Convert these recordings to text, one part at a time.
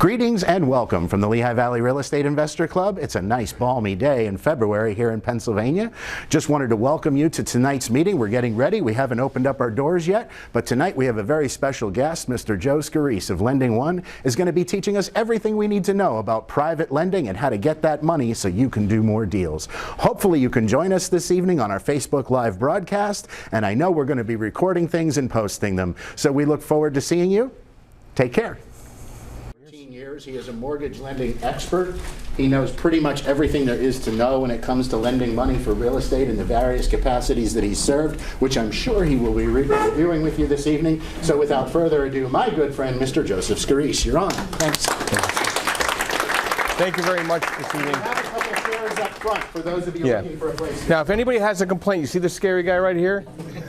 Greetings and welcome from the Lehigh Valley Real Estate Investor Club. It's a nice balmy day in February here in Pennsylvania. Just wanted to welcome you to tonight's meeting. We're getting ready. We haven't opened up our doors yet, but tonight we have a very special guest. Mr. Joe Scorese of LendingOne is going to be teaching us everything we need to know about private lending and how to get that money so you can do more deals. Hopefully you can join us this evening on our Facebook Live broadcast, and I know we're going to be recording things and posting them. So we look forward to seeing you. Take care. Years. He is a mortgage lending expert. He knows pretty much everything there is to know when it comes to lending money for real estate in the various capacities that he's served, which I'm sure he will be reviewing with you this evening. So without further ado, my good friend, Mr. Joseph Scorese. You're on. Thanks. Thank you very much this evening. We have a couple chairs up front for those of you looking for a place. Now, if anybody has a complaint, you see this scary guy right here?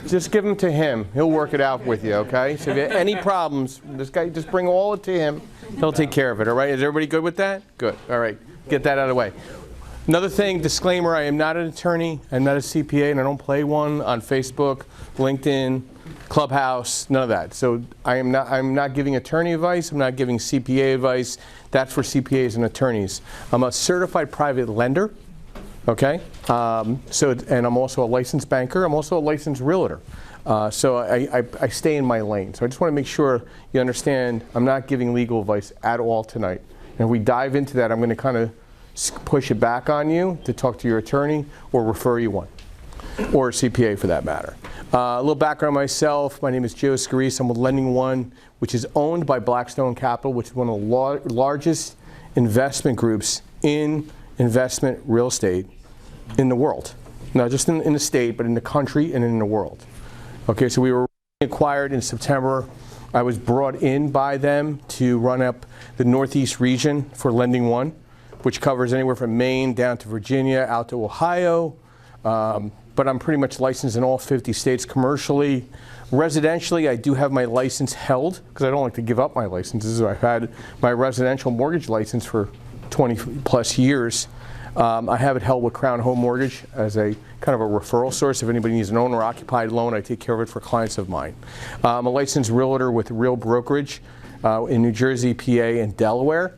Just give him to him. He'll work it out with you, okay? So if you have any problems, this guy, just bring all it to him. He'll take care of it, all right? Is everybody good with that? Good. All right. Get that out of the way. Another thing, disclaimer, I am not an attorney. I'm not a CPA, and I don't play one on Facebook, LinkedIn, Clubhouse, none of that. So I'm not giving attorney advice. I'm not giving CPA advice. That's for CPAs and attorneys. I'm a certified private lender, okay? And I'm also a licensed banker. I'm also a licensed realtor. So I stay in my lane. So I just want to make sure you understand I'm not giving legal advice at all tonight. And if we dive into that, I'm going to kind of push it back on you to talk to your attorney or refer you one, or a CPA for that matter. A little background on myself. My name is Joe Scorese. I'm with LendingOne, which is owned by Blackstone Capital, which is one of the largest investment groups in investment real estate in the world. Not just in the state, but in the country and in the world. Okay, so we were acquired in September. I was brought in by them to run up the Northeast region for LendingOne, which covers anywhere from Maine down to Virginia, out to Ohio. But I'm pretty much licensed in all 50 states commercially. Residentially, I do have my license held because I don't like to give up my licenses. I've had my residential mortgage license for 20 plus years. I have it held with Crown Home Mortgage as a kind of a referral source. If anybody needs an owner-occupied loan, I take care of it for clients of mine. I'm a licensed realtor with Real Brokerage in New Jersey, PA, and Delaware.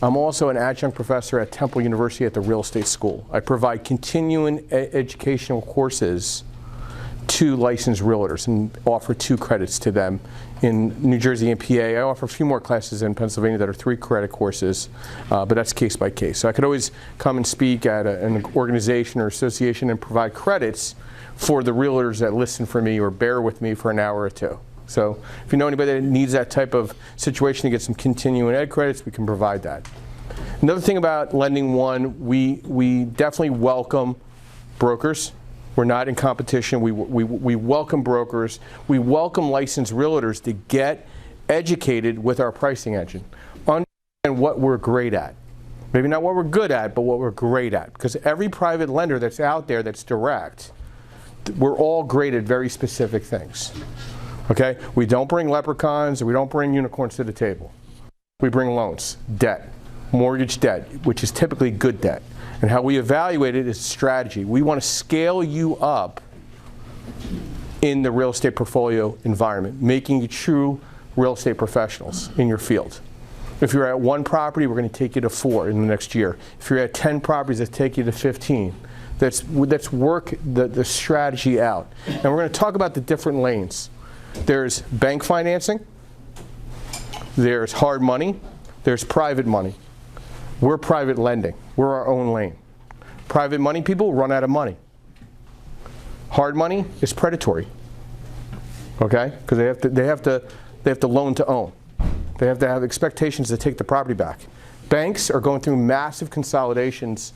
I'm also an adjunct professor at Temple University at the Real Estate School. I provide continuing educational courses to licensed realtors and offer 2 credits to them in New Jersey and PA. I offer a few more classes in Pennsylvania that are 3 credit courses, but that's case by case. So I could always come and speak at an organization or association and provide credits for the realtors that listen for me or bear with me for an hour or 2. So if you know anybody that needs that type of situation to get some continuing ed credits, we can provide that. Another thing about LendingOne, we definitely welcome brokers. We're not in competition. We welcome brokers. We welcome licensed realtors to get educated with our pricing engine. Understand what we're great at. Maybe not what we're good at, but what we're great at. Because every private lender that's out there that's direct, we're all great at very specific things. Okay? We don't bring leprechauns, or we don't bring unicorns to the table. We bring loans, debt, mortgage debt, which is typically good debt. And how we evaluate it is strategy. We want to scale you up in the real estate portfolio environment, making you true real estate professionals in your field. If you're at 1 property, we're going to take you to 4 in the next year. If you're at 10 properties, let's take you to 15. Let's work the strategy out. And we're going to talk about the different lanes. There's bank financing, there's hard money, there's private money. We're private lending. We're our own lane. Private money people run out of money. Hard money is predatory. Okay? Because they have to loan to own. They have to have expectations to take the property back. Banks are going through massive consolidations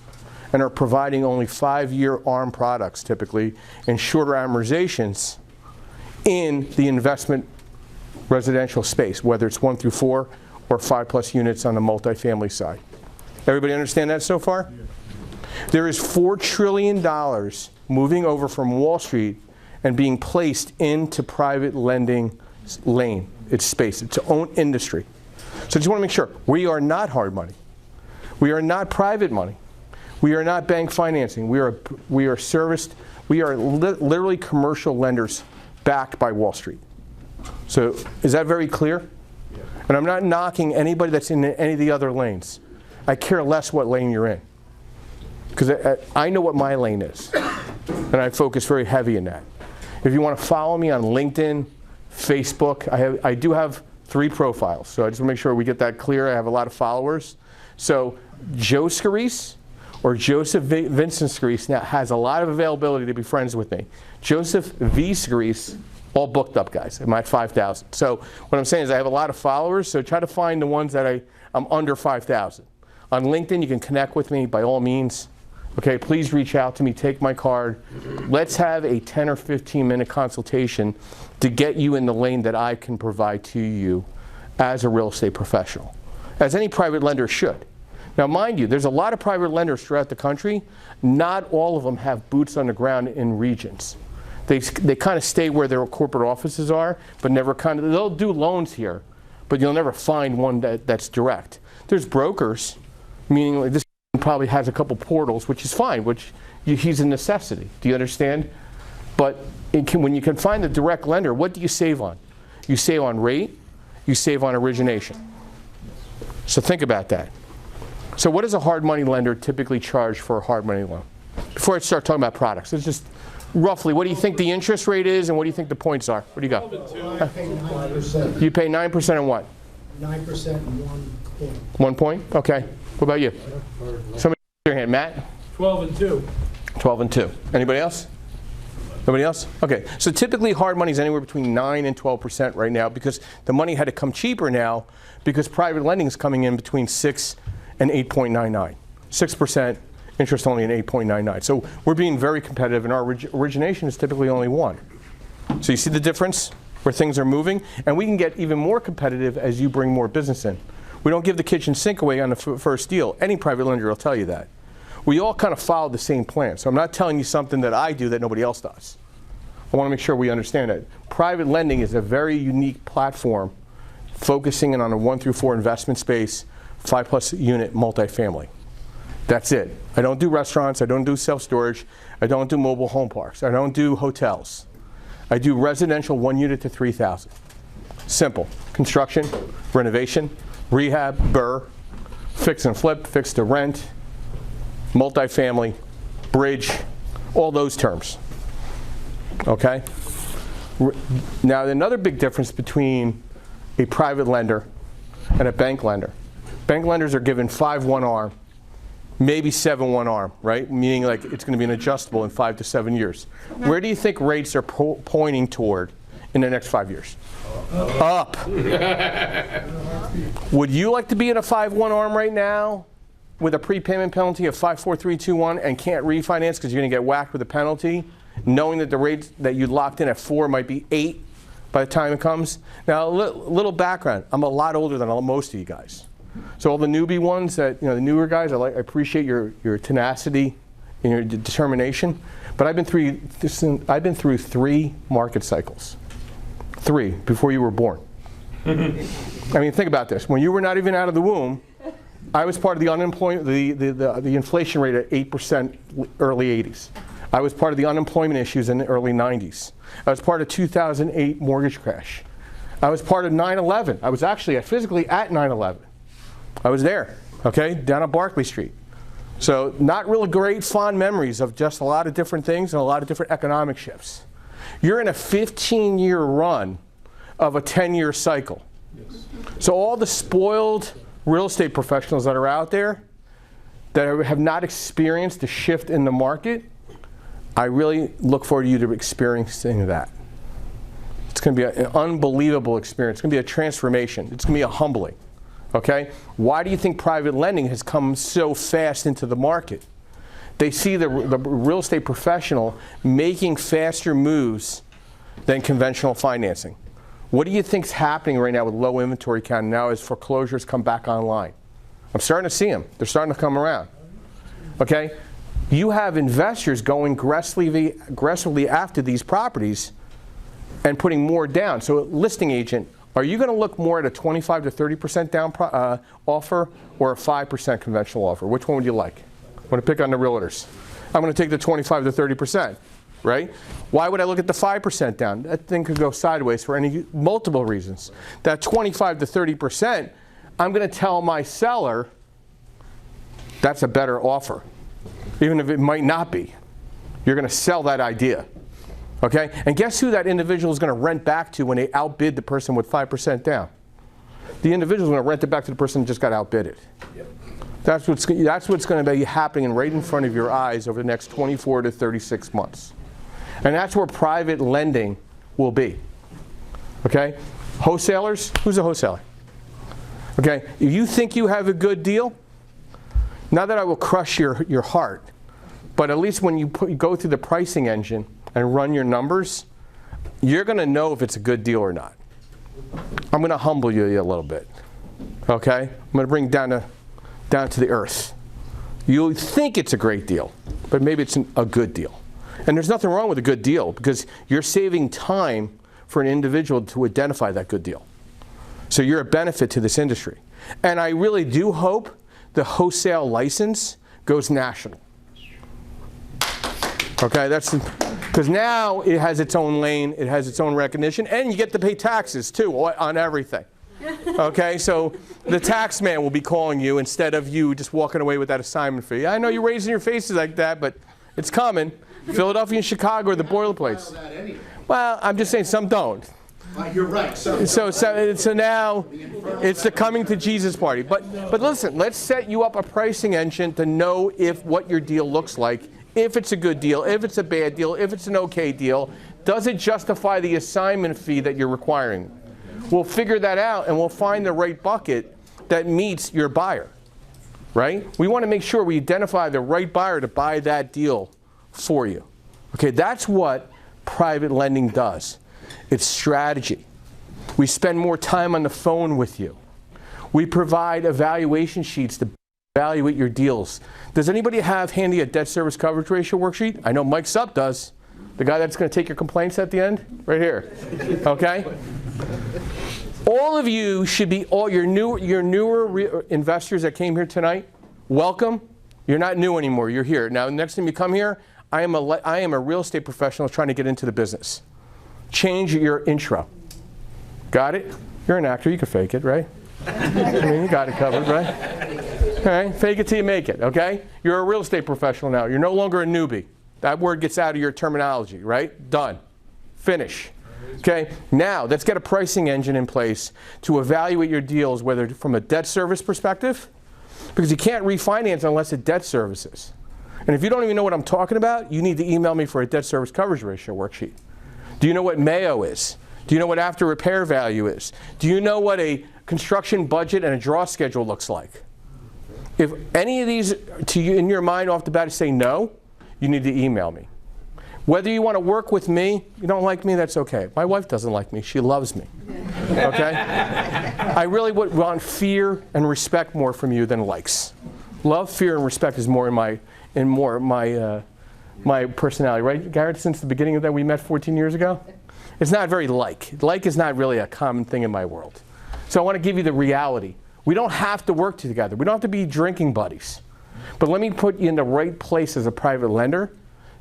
and are providing only 5-year ARM products typically and shorter amortizations in the investment residential space, whether it's 1 through 4 or 5+ units on the multifamily side. Everybody understand that so far? Yeah. There is $4 trillion moving over from Wall Street and being placed into private lending lane. It's space, it's its own industry. So I just want to make sure, we are not hard money. We are not private money. We are not bank financing. We are serviced, we are literally commercial lenders backed by Wall Street. So is that very clear? Yeah. And I'm not knocking anybody that's in any of the other lanes. I care less what lane you're in. Because I know what my lane is. And I focus very heavy in that. If you want to follow me on LinkedIn, Facebook, I do have 3 profiles. So I just want to make sure we get that clear. I have a lot of followers. So Joe Scorese or Joseph Vincent Scorese now has a lot of availability to be friends with me. Joseph V. Scorese, all booked up guys. I'm at 5,000. So what I'm saying is I have a lot of followers, so try to find the ones that I'm under 5,000. On LinkedIn, you can connect with me by all means. Okay, please reach out to me, take my card. Let's have a 10 or 15 minute consultation to get you in the lane that I can provide to you as a real estate professional, as any private lender should. Now mind you, there's a lot of private lenders throughout the country. Not all of them have boots on the ground in regions. They kind of stay where their corporate offices are, but never they'll do loans here, but you'll never find one that's direct. There's brokers, meaning like this probably has a couple portals, which is fine, he's a necessity. Do you understand? But when you can find the direct lender, what do you save on? You save on rate, you save on origination. So think about that. So what does a hard money lender typically charge for a hard money loan? Before I start talking about products, it's just roughly, what do you think the interest rate is and what do you think the points are? What do you got? I pay 9%. You pay 9% on what? 9% and 1 point. 1 point? Okay. What about you? Somebody raise your hand. Matt? 12 and 2. 12 and 2. Anybody else? Nobody else? Okay. So typically hard money is anywhere between 9 and 12% right now because the money had to come cheaper now because private lending is coming in between 6 and 8.99. 6%, interest only at 8.99. So we're being very competitive and our origination is typically only 1. So you see the difference where things are moving? And we can get even more competitive as you bring more business in. We don't give the kitchen sink away on the first deal. Any private lender will tell you that. We all kind of follow the same plan. So I'm not telling you something that I do that nobody else does. I want to make sure we understand it. Private lending is a very unique platform focusing in on a 1 through 4 investment space, 5+ unit multifamily. That's it. I don't do restaurants. I don't do self-storage. I don't do mobile home parks. I don't do hotels. I do residential 1 unit to 3,000. Simple. Construction, renovation, rehab, BRRRR, fix and flip, fix to rent, multifamily, bridge, all those terms. Okay? Now another big difference between a private lender and a bank lender. Bank lenders are given 5-1 arm, maybe 7-1 arm, right? Meaning like it's going to be an adjustable in 5 to 7 years. Where do you think rates are pointing toward in the next 5 years? Up. Would you like to be in a 5-1 arm right now with a prepayment penalty of 5, 4, 3, 2, 1 and can't refinance because you're going to get whacked with a penalty, knowing that the rate that you locked in at 4 might be 8 by the time it comes? Now, a little background. I'm a lot older than most of you guys. So all the newbie ones, the newer guys, I appreciate your tenacity and your determination. But I've been through 3 market cycles. 3 before you were born. I mean, think about this. When you were not even out of the womb, I was part of the unemployment, the inflation rate at 8% early 80s. I was part of the unemployment issues in the early 90s. I was part of 2008 mortgage crash. I was part of 9/11. I was actually physically at 9/11. I was there, okay, down on Barclay Street. So not really great fond memories of just a lot of different things and a lot of different economic shifts. You're in a 15-year run of a 10-year cycle. Yes. So all the spoiled real estate professionals that are out there that have not experienced the shift in the market, I really look forward to you to experiencing that. It's going to be an unbelievable experience. It's going to be a transformation. It's going to be a humbling. Okay? Why do you think private lending has come so fast into the market? They see the real estate professional making faster moves than conventional financing. What do you think is happening right now with low inventory count now as foreclosures come back online? I'm starting to see them. They're starting to come around. Okay? You have investors going aggressively after these properties and putting more down. So a listing agent, are you going to look more at a 25 to 30% down offer or a 5% conventional offer? Which one would you like? I'm going to pick on the realtors. I'm going to take the 25 to 30%. right? Why would I look at the 5% down? That thing could go sideways for multiple reasons. That 25 to 30%, I'm going to tell my seller that's a better offer, even if it might not be. You're going to sell that idea, okay? And guess who that individual is going to rent back to when they outbid the person with 5% down? The individual is going to rent it back to the person who just got outbidded. Yep. That's what's going to be happening right in front of your eyes over the next 24 to 36 months. And that's where private lending will be, okay? Wholesalers, who's a wholesaler? Okay, if you think you have a good deal, not that I will crush your heart, but at least when you go through the pricing engine and run your numbers, you're going to know if it's a good deal or not. I'm going to humble you a little bit, okay? I'm going to bring down to the earth. You'll think it's a great deal, but maybe it's a good deal. And there's nothing wrong with a good deal because you're saving time for an individual to identify that good deal. So you're a benefit to this industry. And I really do hope the wholesale license goes national. Okay, that's because now it has its own lane, it has its own recognition, and you get to pay taxes too on everything. Okay, so the tax man will be calling you instead of you just walking away with that assignment fee. I know you're raising your faces like that, but it's coming. Philadelphia and Chicago are the boilerplates. Well, I'm just saying some don't. You're right. So now it's the coming to Jesus party. But listen, let's set you up a pricing engine to know if what your deal looks like, if it's a good deal, if it's a bad deal, if it's an okay deal. Does it justify the assignment fee that you're requiring? We'll figure that out and we'll find the right bucket that meets your buyer, right? We want to make sure we identify the right buyer to buy that deal for you. Okay, that's what private lending does. It's strategy. We spend more time on the phone with you. We provide evaluation sheets to evaluate your deals. Does anybody have handy a debt service coverage ratio worksheet? I know Mike Supp does. The guy that's going to take your complaints at the end? Right here. Okay? All of you should be, all your newer investors that came here tonight, welcome. You're not new anymore. You're here. Now, next time you come here, I am a real estate professional trying to get into the business. Change your intro. Got it? You're an actor. You can fake it, right? I mean, you got it covered, right? All right? Fake it till you make it, okay? You're a real estate professional now. You're no longer a newbie. That word gets out of your terminology, right? Done. Finish. Okay? Now, let's get a pricing engine in place to evaluate your deals, whether from a debt service perspective, because you can't refinance unless it debt services. And if you don't even know what I'm talking about, you need to email me for a debt service coverage ratio worksheet. Do you know what Mayo is? Do you know what after repair value is? Do you know what a construction budget and a draw schedule looks like? If any of these to you in your mind off the bat say no, you need to email me. Whether you want to work with me, you don't like me, that's okay. My wife doesn't like me, she loves me. Okay? I really would want fear and respect more from you than likes. Love, fear, and respect is more in my personality, right, Garrett? Since the beginning of that, we met 14 years ago. It's not very like. Like is not really a common thing in my world. So I want to give you the reality. We don't have to work together. We don't have to be drinking buddies. But let me put you in the right place as a private lender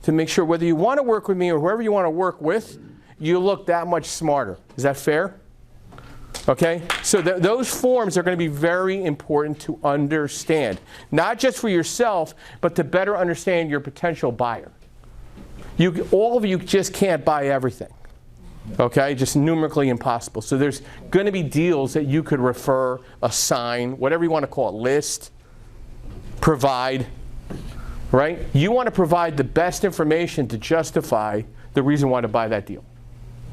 to make sure whether you want to work with me or whoever you want to work with, you look that much smarter. Is that fair? Okay? So those forms are going to be very important to understand. Not just for yourself, but to better understand your potential buyer. All of you just can't buy everything. Okay? Just numerically impossible. So there's going to be deals that you could refer, assign, whatever you want to call it, list, provide. Right? You want to provide the best information to justify the reason why to buy that deal.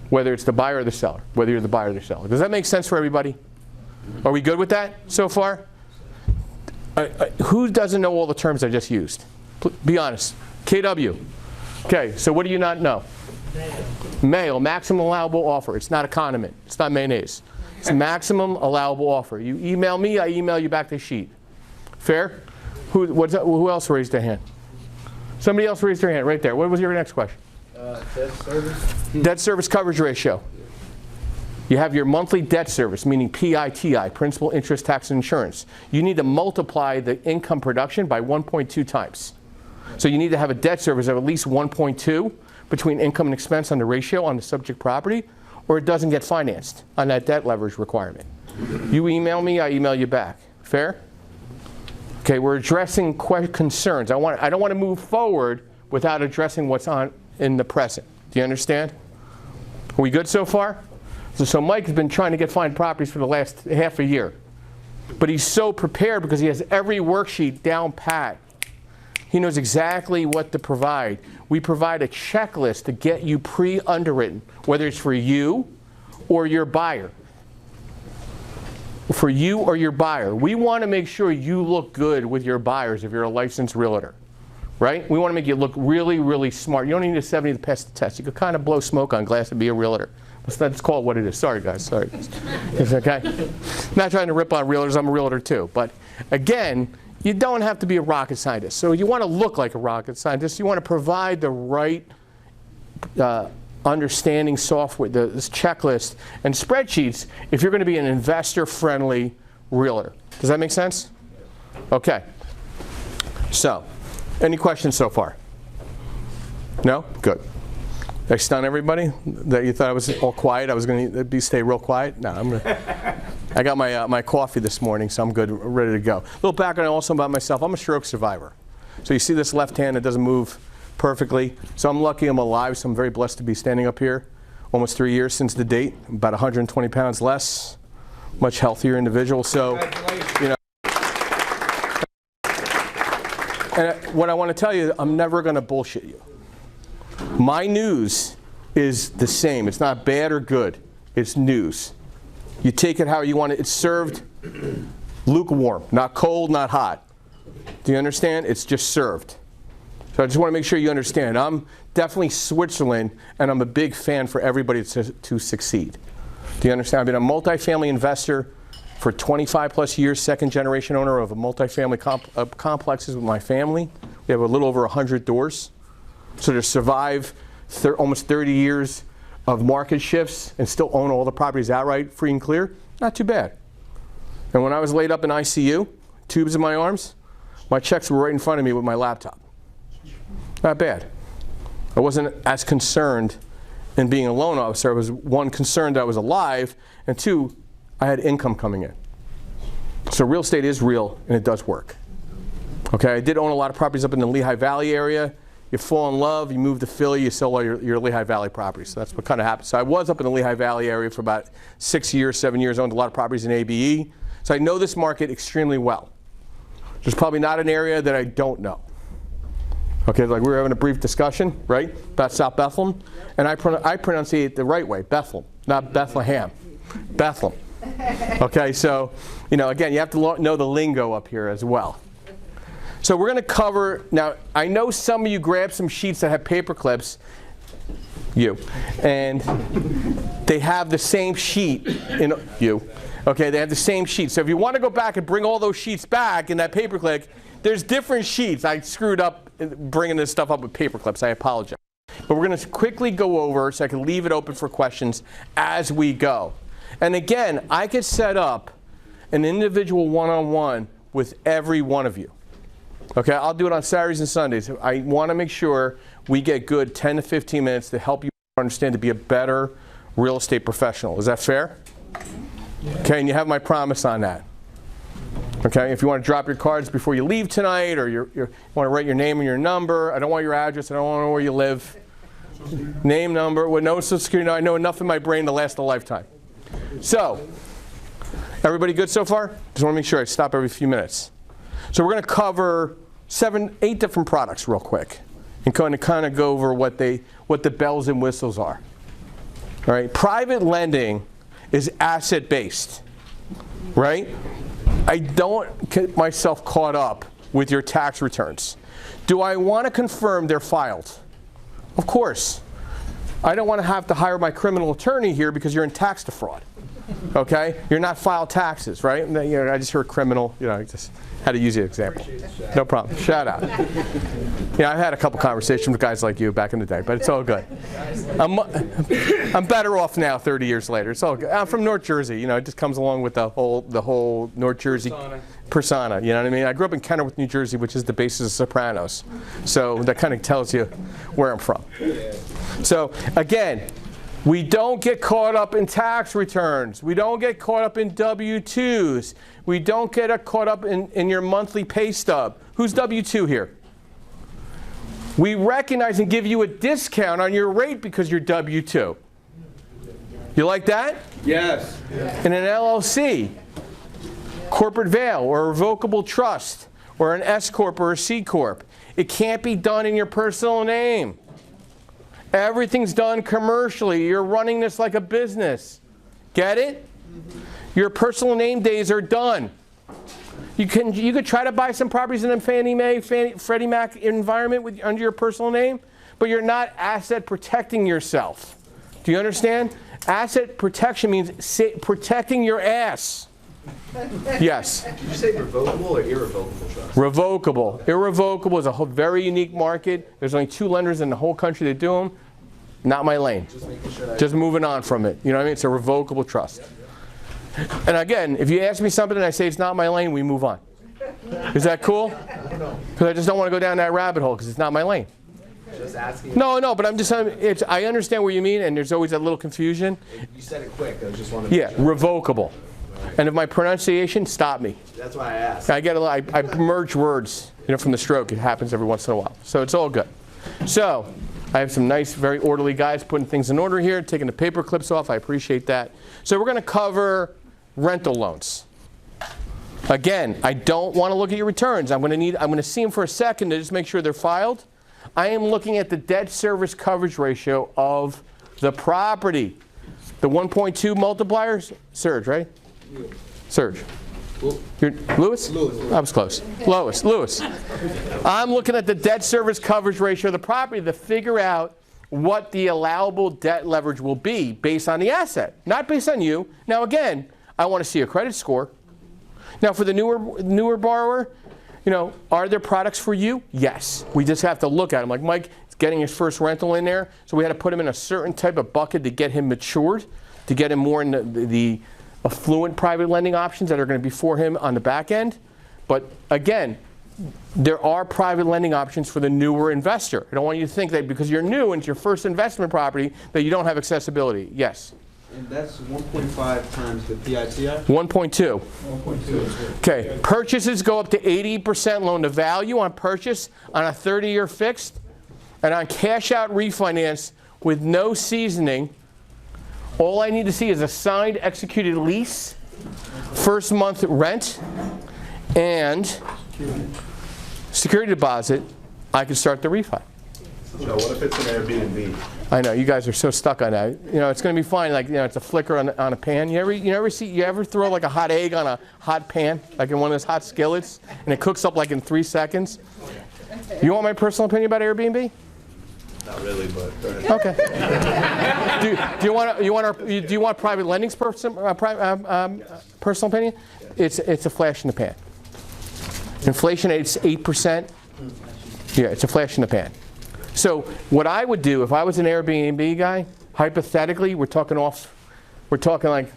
Whether it's the buyer or the seller. Whether you're the buyer or the seller. Does that make sense for everybody? Are we good with that so far? Who doesn't know all the terms I just used? Be honest. KW. Okay, so what do you not know? Mayo, maximum allowable offer. It's not a condiment. It's not mayonnaise. It's maximum allowable offer. You email me, I email you back the sheet. Fair? Who else raised their hand? Somebody else raised their hand right there. What was your next question? Debt service. Debt service coverage ratio. You have your monthly debt service, meaning PITI, principal, interest, tax, and insurance. You need to multiply the income production by 1.2 times. So you need to have a debt service of at least 1.2 between income and expense on the ratio on the subject property, or it doesn't get financed on that debt leverage requirement. You email me, I email you back. Fair? Okay, we're addressing concerns. I don't want to move forward without addressing what's on in the present. Do you understand? Are we good so far? So Mike has been trying to get fine properties for the last half a year. But he's so prepared because he has every worksheet down pat. He knows exactly what to provide. We provide a checklist to get you pre-underwritten, whether it's for you or your buyer. For you or your buyer. We want to make sure you look good with your buyers if you're a licensed realtor. Right? We want to make you look really, really smart. You don't need a 70 to pass the test. You could kind of blow smoke on glass and be a realtor. Let's call it what it is. Sorry, guys. Sorry. It's okay? Not trying to rip on realtors. I'm a realtor, too. But again, you don't have to be a rocket scientist. So you want to look like a rocket scientist. You want to provide the right understanding software, this checklist, and spreadsheets if you're going to be an investor-friendly realtor. Does that make sense? Okay. So, any questions so far? No? Good. Did I stun everybody? That you thought I was all quiet? I was going to stay real quiet? No, I got my coffee this morning, so I'm good, ready to go. A little background also about myself. I'm a stroke survivor. So you see this left hand, it doesn't move perfectly. So I'm lucky I'm alive, so I'm very blessed to be standing up here. Almost 3 years since the date, about 120 pounds less, much healthier individual. So, you know. And what I want to tell you, I'm never going to bullshit you. My news is the same. It's not bad or good. It's news. You take it how you want it. It's served lukewarm, not cold, not hot. Do you understand? It's just served. So I just want to make sure you understand. I'm definitely Switzerland, and I'm a big fan for everybody to succeed. Do you understand? I've been a multifamily investor for 25 plus years, second generation owner of a multifamily complexes with my family. We have a little over 100 doors. So to survive almost 30 years of market shifts and still own all the properties outright, free and clear, not too bad. And when I was laid up in ICU, tubes in my arms, my checks were right in front of me with my laptop. Not bad. I wasn't as concerned in being a loan officer. I was, one, concerned that I was alive, and two, I had income coming in. So real estate is real, and it does work. Okay, I did own a lot of properties up in the Lehigh Valley area. You fall in love, you move to Philly, you sell all your Lehigh Valley properties. So that's what kind of happened. So I was up in the Lehigh Valley area for about 6 years, 7 years, owned a lot of properties in ABE. So I know this market extremely well. There's probably not an area that I don't know. Okay, like we were having a brief discussion, right, about South Bethlehem. And I pronunciate it the right way, Bethlehem, not Bethlehem, Bethlehem. Okay, so, you know, again, you have to know the lingo up here as well. So we're going to cover, now I know some of you grabbed some sheets that have paper clips, and they have the same sheet in okay, they have the same sheet. So if you want to go back and bring all those sheets back in that paper clip, there's different sheets. I screwed up bringing this stuff up with paper clips, I apologize. But we're going to quickly go over so I can leave it open for questions as we go. And again, I could set up an individual one-on-one with every one of you. Okay, I'll do it on Saturdays and Sundays. I want to make sure we get good 10 to 15 minutes to help you understand to be a better real estate professional. Is that fair? Yeah. Okay, and you have my promise on that. Okay, if you want to drop your cards before you leave tonight, or you want to write your name and your number, I don't want your address, I don't want to know where you live. Name, number, with no social security, I know enough in my brain to last a lifetime. So, everybody good so far? Just want to make sure I stop every few minutes. So we're going to cover 8 different products real quick and kind of go over what the bells and whistles are. All right, private lending is asset-based, right? I don't get myself caught up with your tax returns. Do I want to confirm they're filed? Of course. I don't want to have to hire my criminal attorney here because you're in tax defraud. Okay? You're not filed taxes, right? You know, I just heard criminal, you know, I just had to use the example. No problem. Shout out. Yeah, I've had a couple conversations with guys like you back in the day, but it's all good. I'm better off now 30 years later. It's all good. I'm from North Jersey, you know, it just comes along with the whole North Jersey persona, you know what I mean? I grew up in Kennewick, New Jersey, which is the basis of Sopranos. So that kind of tells you where I'm from. So again, we don't get caught up in tax returns. We don't get caught up in W-2s. We don't get caught up in your monthly pay stub. Who's W-2 here? We recognize and give you a discount on your rate because you're W-2. You like that? Yes. In an LLC, corporate veil or a revocable trust or an S Corp or a C Corp, it can't be done in your personal name. Everything's done commercially. You're running this like a business. Get it? Your personal name days are done. You could try to buy some properties in a Fannie Mae, Freddie Mac environment under your personal name, but you're not asset protecting yourself. Do you understand? Asset protection means protecting your ass. Yes. Did you say revocable or irrevocable trust? Revocable. Irrevocable is a very unique market. There's only 2 lenders in the whole country that do them. Not my lane. Just making sure Just moving on from it. You know what I mean? It's a revocable trust. And again, if you ask me something and I say it's not my lane, we move on. Is that cool? Because I just don't want to go down that rabbit hole because it's not my lane. Just asking. No, but I'm just saying, I understand what you mean, and there's always that little confusion. You said it quick. I just wanted to Yeah, revocable. And if my pronunciation, stop me. That's why I asked. I merge words, you know, from the stroke. It happens every once in a while. So it's all good. So I have some nice, very orderly guys putting things in order here, taking the paper clips off. I appreciate that. So we're going to cover rental loans. Again, I don't want to look at your returns. I'm going to see them for a second to just make sure they're filed. I am looking at the debt service coverage ratio of the property. The 1.2 multipliers, Serge, right? Serge. You're Lewis? Lewis. I was close. Lewis. I'm looking at the debt service coverage ratio of the property to figure out what the allowable debt leverage will be based on the asset, not based on you. Now again, I want to see a credit score. Now for the newer borrower, you know, are there products for you? Yes. We just have to look at them. Like Mike is getting his first rental in there, so we had to put him in a certain type of bucket to get him matured, to get him more in the affluent private lending options that are going to be for him on the back end. But again, there are private lending options for the newer investor. I don't want you to think that because you're new and it's your first investment property that you don't have accessibility. Yes? And that's 1.5 times the PITI? 1.2. 1.2. Okay. Purchases go up to 80% loan to value on purchase on a 30-year fixed, and on cash out refinance with no seasoning. All I need to see is a signed executed lease, first month rent, and security deposit. I can start the refi. So what if it's an Airbnb? I know you guys are so stuck on that. You know it's going to be fine. Like, you know, it's a flicker on a pan. You ever throw like a hot egg on a hot pan, like in one of those hot skillets, and it cooks up like in 3 seconds? You want my personal opinion about Airbnb? Not really, but Okay. do you want private lending's personal opinion? It's a flash in the pan. Inflation it's 8%. Yeah, it's a flash in the pan. So what I would do if I was an Airbnb guy, hypothetically, we're talking like,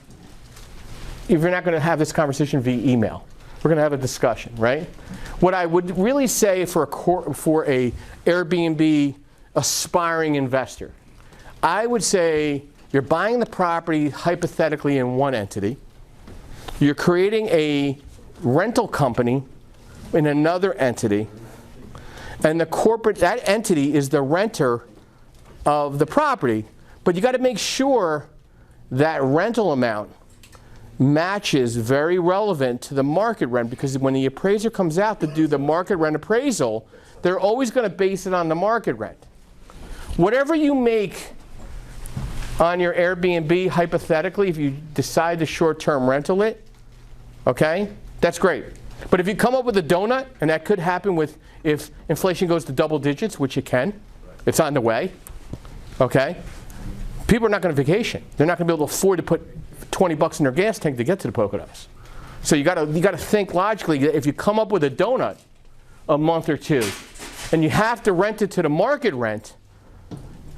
if you're not going to have this conversation via email, we're going to have a discussion, right? What I would really say for a Airbnb aspiring investor, I would say you're buying the property hypothetically in one entity. You're creating a rental company in another entity. And that entity is the renter of the property. But you got to make sure that rental amount matches very relevant to the market rent, because when the appraiser comes out to do the market rent appraisal, they're always going to base it on the market rent. Whatever you make on your Airbnb, hypothetically, if you decide to short-term rental it, okay, that's great. But if you come up with a donut, and that could happen if inflation goes to double digits, which it can, it's on the way, okay? People are not going to vacation. They're not going to be able to afford to put $20 in their gas tank to get to the Poconos. So you gotta think logically. If you come up with a donut a month or two, and you have to rent it to the market rent,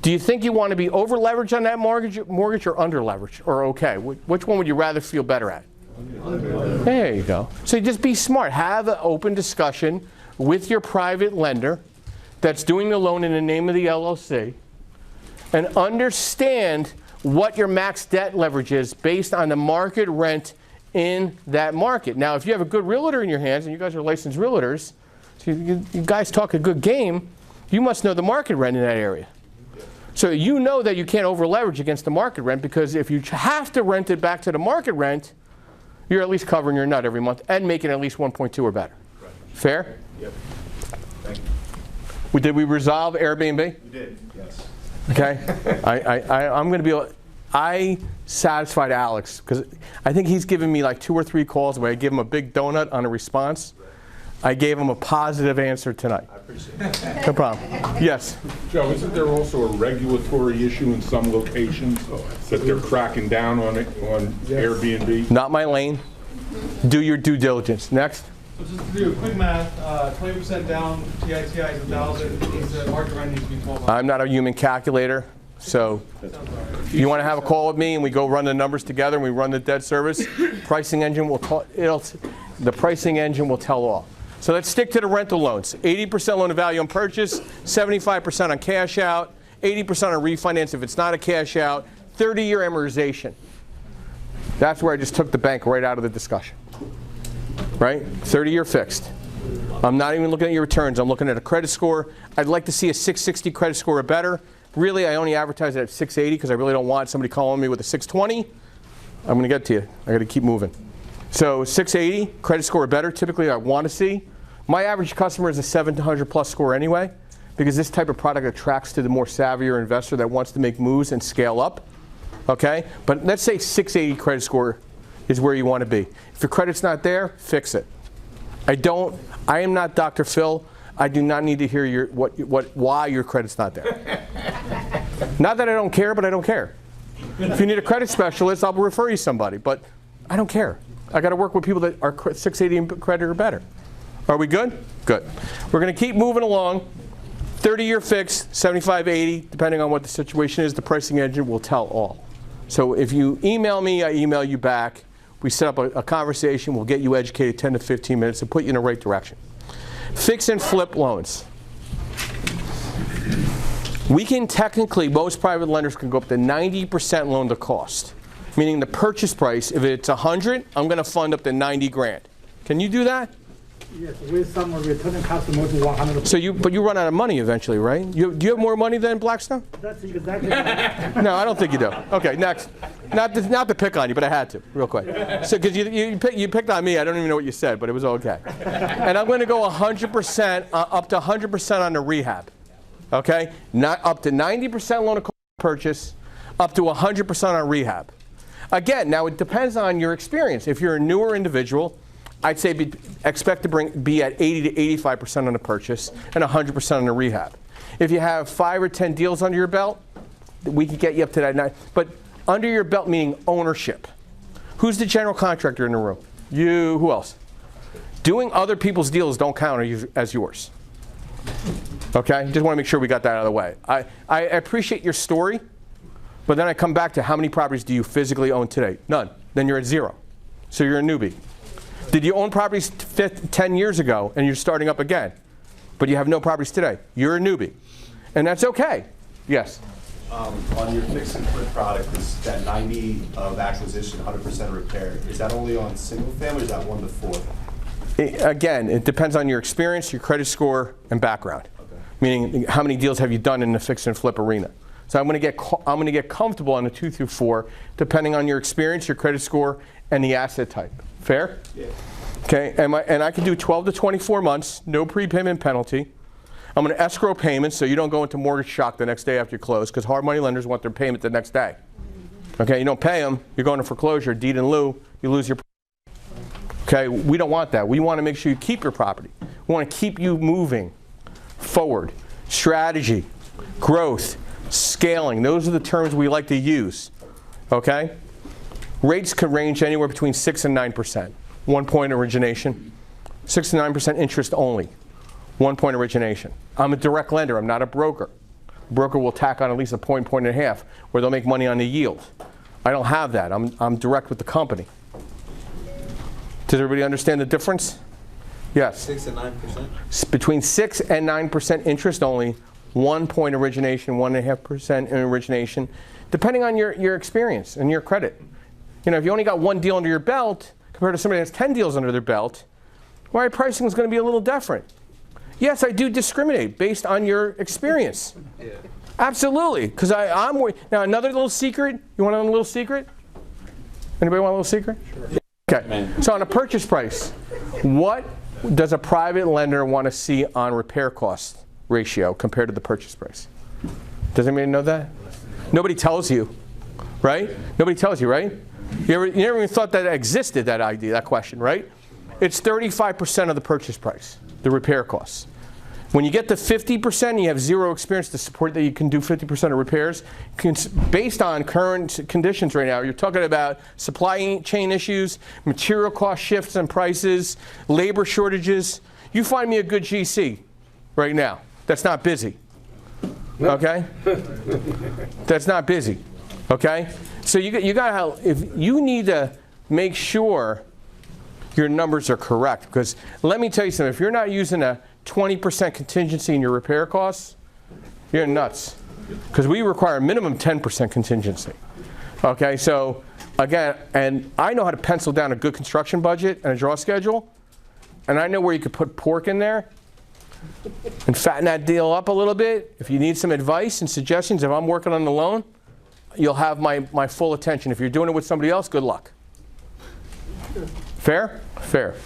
do you think you want to be over leveraged on that mortgage or under leveraged, or okay? Which one would you rather feel better at? There you go. So just be smart. Have an open discussion with your private lender that's doing the loan in the name of the LLC, and understand what your max debt leverage is based on the market rent in that market. Now, if you have a good realtor in your hands, and you guys are licensed realtors, so you guys talk a good game, you must know the market rent in that area. So you know that you can't over leverage against the market rent, because if you have to rent it back to the market rent, you're at least covering your nut every month and making at least 1.2 or better. Right. Fair? Yep. Thank you. Did we resolve Airbnb? We did, yes. Okay. I'm going to be. I satisfied Alex, because I think he's given me like 2 or 3 calls where I give him a big donut on a response. I gave him a positive answer tonight. I appreciate it. No problem. Yes. Joe, isn't there also a regulatory issue in some locations that they're cracking down on Airbnb? Not my lane. Do your due diligence. Next. So just to do a quick math, 20% down, TITI is 1,000, means the market rent needs to be 1,200. I'm not a human calculator, so you want to have a call with me and we go run the numbers together and we run the debt service. Pricing engine will the pricing engine will tell all. So let's stick to the rental loans. 80% loan to value on purchase, 75% on cash out, 80% on refinance if it's not a cash out, 30-year amortization. That's where I just took the bank right out of the discussion. Right? 30-year fixed. I'm not even looking at your returns. I'm looking at a credit score. I'd like to see a 660 credit score or better. Really, I only advertise it at 680 because I really don't want somebody calling me with a 620. I'm going to get to you. I got to keep moving. So 680 credit score or better. Typically, I want to see. My average customer is a 700 plus score anyway, because this type of product attracts to the more savvier investor that wants to make moves and scale up. Okay? But let's say 680 credit score is where you want to be. If your credit's not there, fix it. I am not Dr. Phil. I do not need to hear why your credit's not there. Not that I don't care, but I don't care. If you need a credit specialist, I'll refer you somebody, but I don't care. I got to work with people that are 680 in credit or better. Are we good? Good. We're going to keep moving along. 30-year fixed, 75-80, depending on what the situation is, the pricing engine will tell all. So if you email me, I email you back. We set up a conversation. We'll get you educated 10 to 15 minutes and put you in the right direction. Fix and flip loans. We can technically, most private lenders can go up to 90% loan to cost, meaning the purchase price, if it's 100, I'm going to fund up to 90 grand. Can you do that? Yes, with some returning customer to 100%. So but you run out of money eventually, right? Do you have more money than Blackstone? That's exactly right. No, I don't think you do. Okay, next. Not to pick on you, but I had to, real quick. So because you picked on me, I don't even know what you said, but it was okay. And I'm going to go 100%, up to 100% on the rehab. Okay, not up to 90% loan to purchase, up to 100% on rehab. Again, now it depends on your experience. If you're a newer individual, I'd say expect to be at 80 to 85% on the purchase and 100% on the rehab. If you have 5 or 10 deals under your belt, we can get you up to that 9. But under your belt meaning ownership. Who's the general contractor in the room? You. Who else? Doing other people's deals don't count as yours. Okay? Just want to make sure we got that out of the way. I appreciate your story, but then I come back to how many properties do you physically own today? None. Then you're at 0. So you're a newbie. Did you own properties 10 years ago and you're starting up again, but you have no properties today? You're a newbie. And that's okay. Yes? On your fix and flip product, is that 90 of acquisition, 100% repair, is that only on single family or is that 1 to 4? Again, it depends on your experience, your credit score, and background. Okay. Meaning, how many deals have you done in the fix and flip arena? So I'm going to get comfortable on the 2 through 4, depending on your experience, your credit score, and the asset type. Fair? Yeah. Okay, and I can do 12 to 24 months, no prepayment penalty. I'm going to escrow payments so you don't go into mortgage shock the next day after you close, because hard money lenders want their payment the next day. Okay, you don't pay them, you're going to foreclosure, deed in lieu, you lose your property. Okay, we don't want that. We want to make sure you keep your property. We want to keep you moving forward. Strategy, growth, scaling, those are the terms we like to use. Okay? Rates could range anywhere between 6 and 9%. 1 point origination, 6 to 9% interest only. 1 point origination. I'm a direct lender. I'm not a broker. A broker will tack on at least a point, point and a half, where they'll make money on the yield. I don't have that. I'm direct with the company. Does everybody understand the difference? Yes. 6 and 9%? Between 6 and 9% interest only, 1 point origination, 1.5% in origination, depending on your experience and your credit. You know, if you only got 1 deal under your belt compared to somebody that has 10 deals under their belt, my pricing is going to be a little different. Yes, I do discriminate based on your experience. Yeah. Absolutely, because I'm worried. Now, another little secret. You want a little secret? Anybody want a little secret? Sure. Okay. So on a purchase price, what does a private lender want to see on repair cost ratio compared to the purchase price? Does anybody know that? Nobody tells you, right? Nobody tells you, right? You never even thought that existed, that idea, that question, right? It's 35% of the purchase price, the repair costs. When you get to 50% and you have zero experience to support that you can do 50% of repairs, based on current conditions right now, you're talking about supply chain issues, material cost shifts and prices, labor shortages. You find me a good GC right now that's not busy, okay? That's not busy, okay? So you got to, if you need to make sure your numbers are correct, because let me tell you something, if you're not using a 20% contingency in your repair costs, you're nuts. Because we require a minimum 10% contingency. Okay, so again, and I know how to pencil down a good construction budget and a draw schedule, and I know where you could put pork in there and fatten that deal up a little bit. If you need some advice and suggestions, if I'm working on the loan, you'll have my full attention. If you're doing it with somebody else, good luck. Fair? Fair.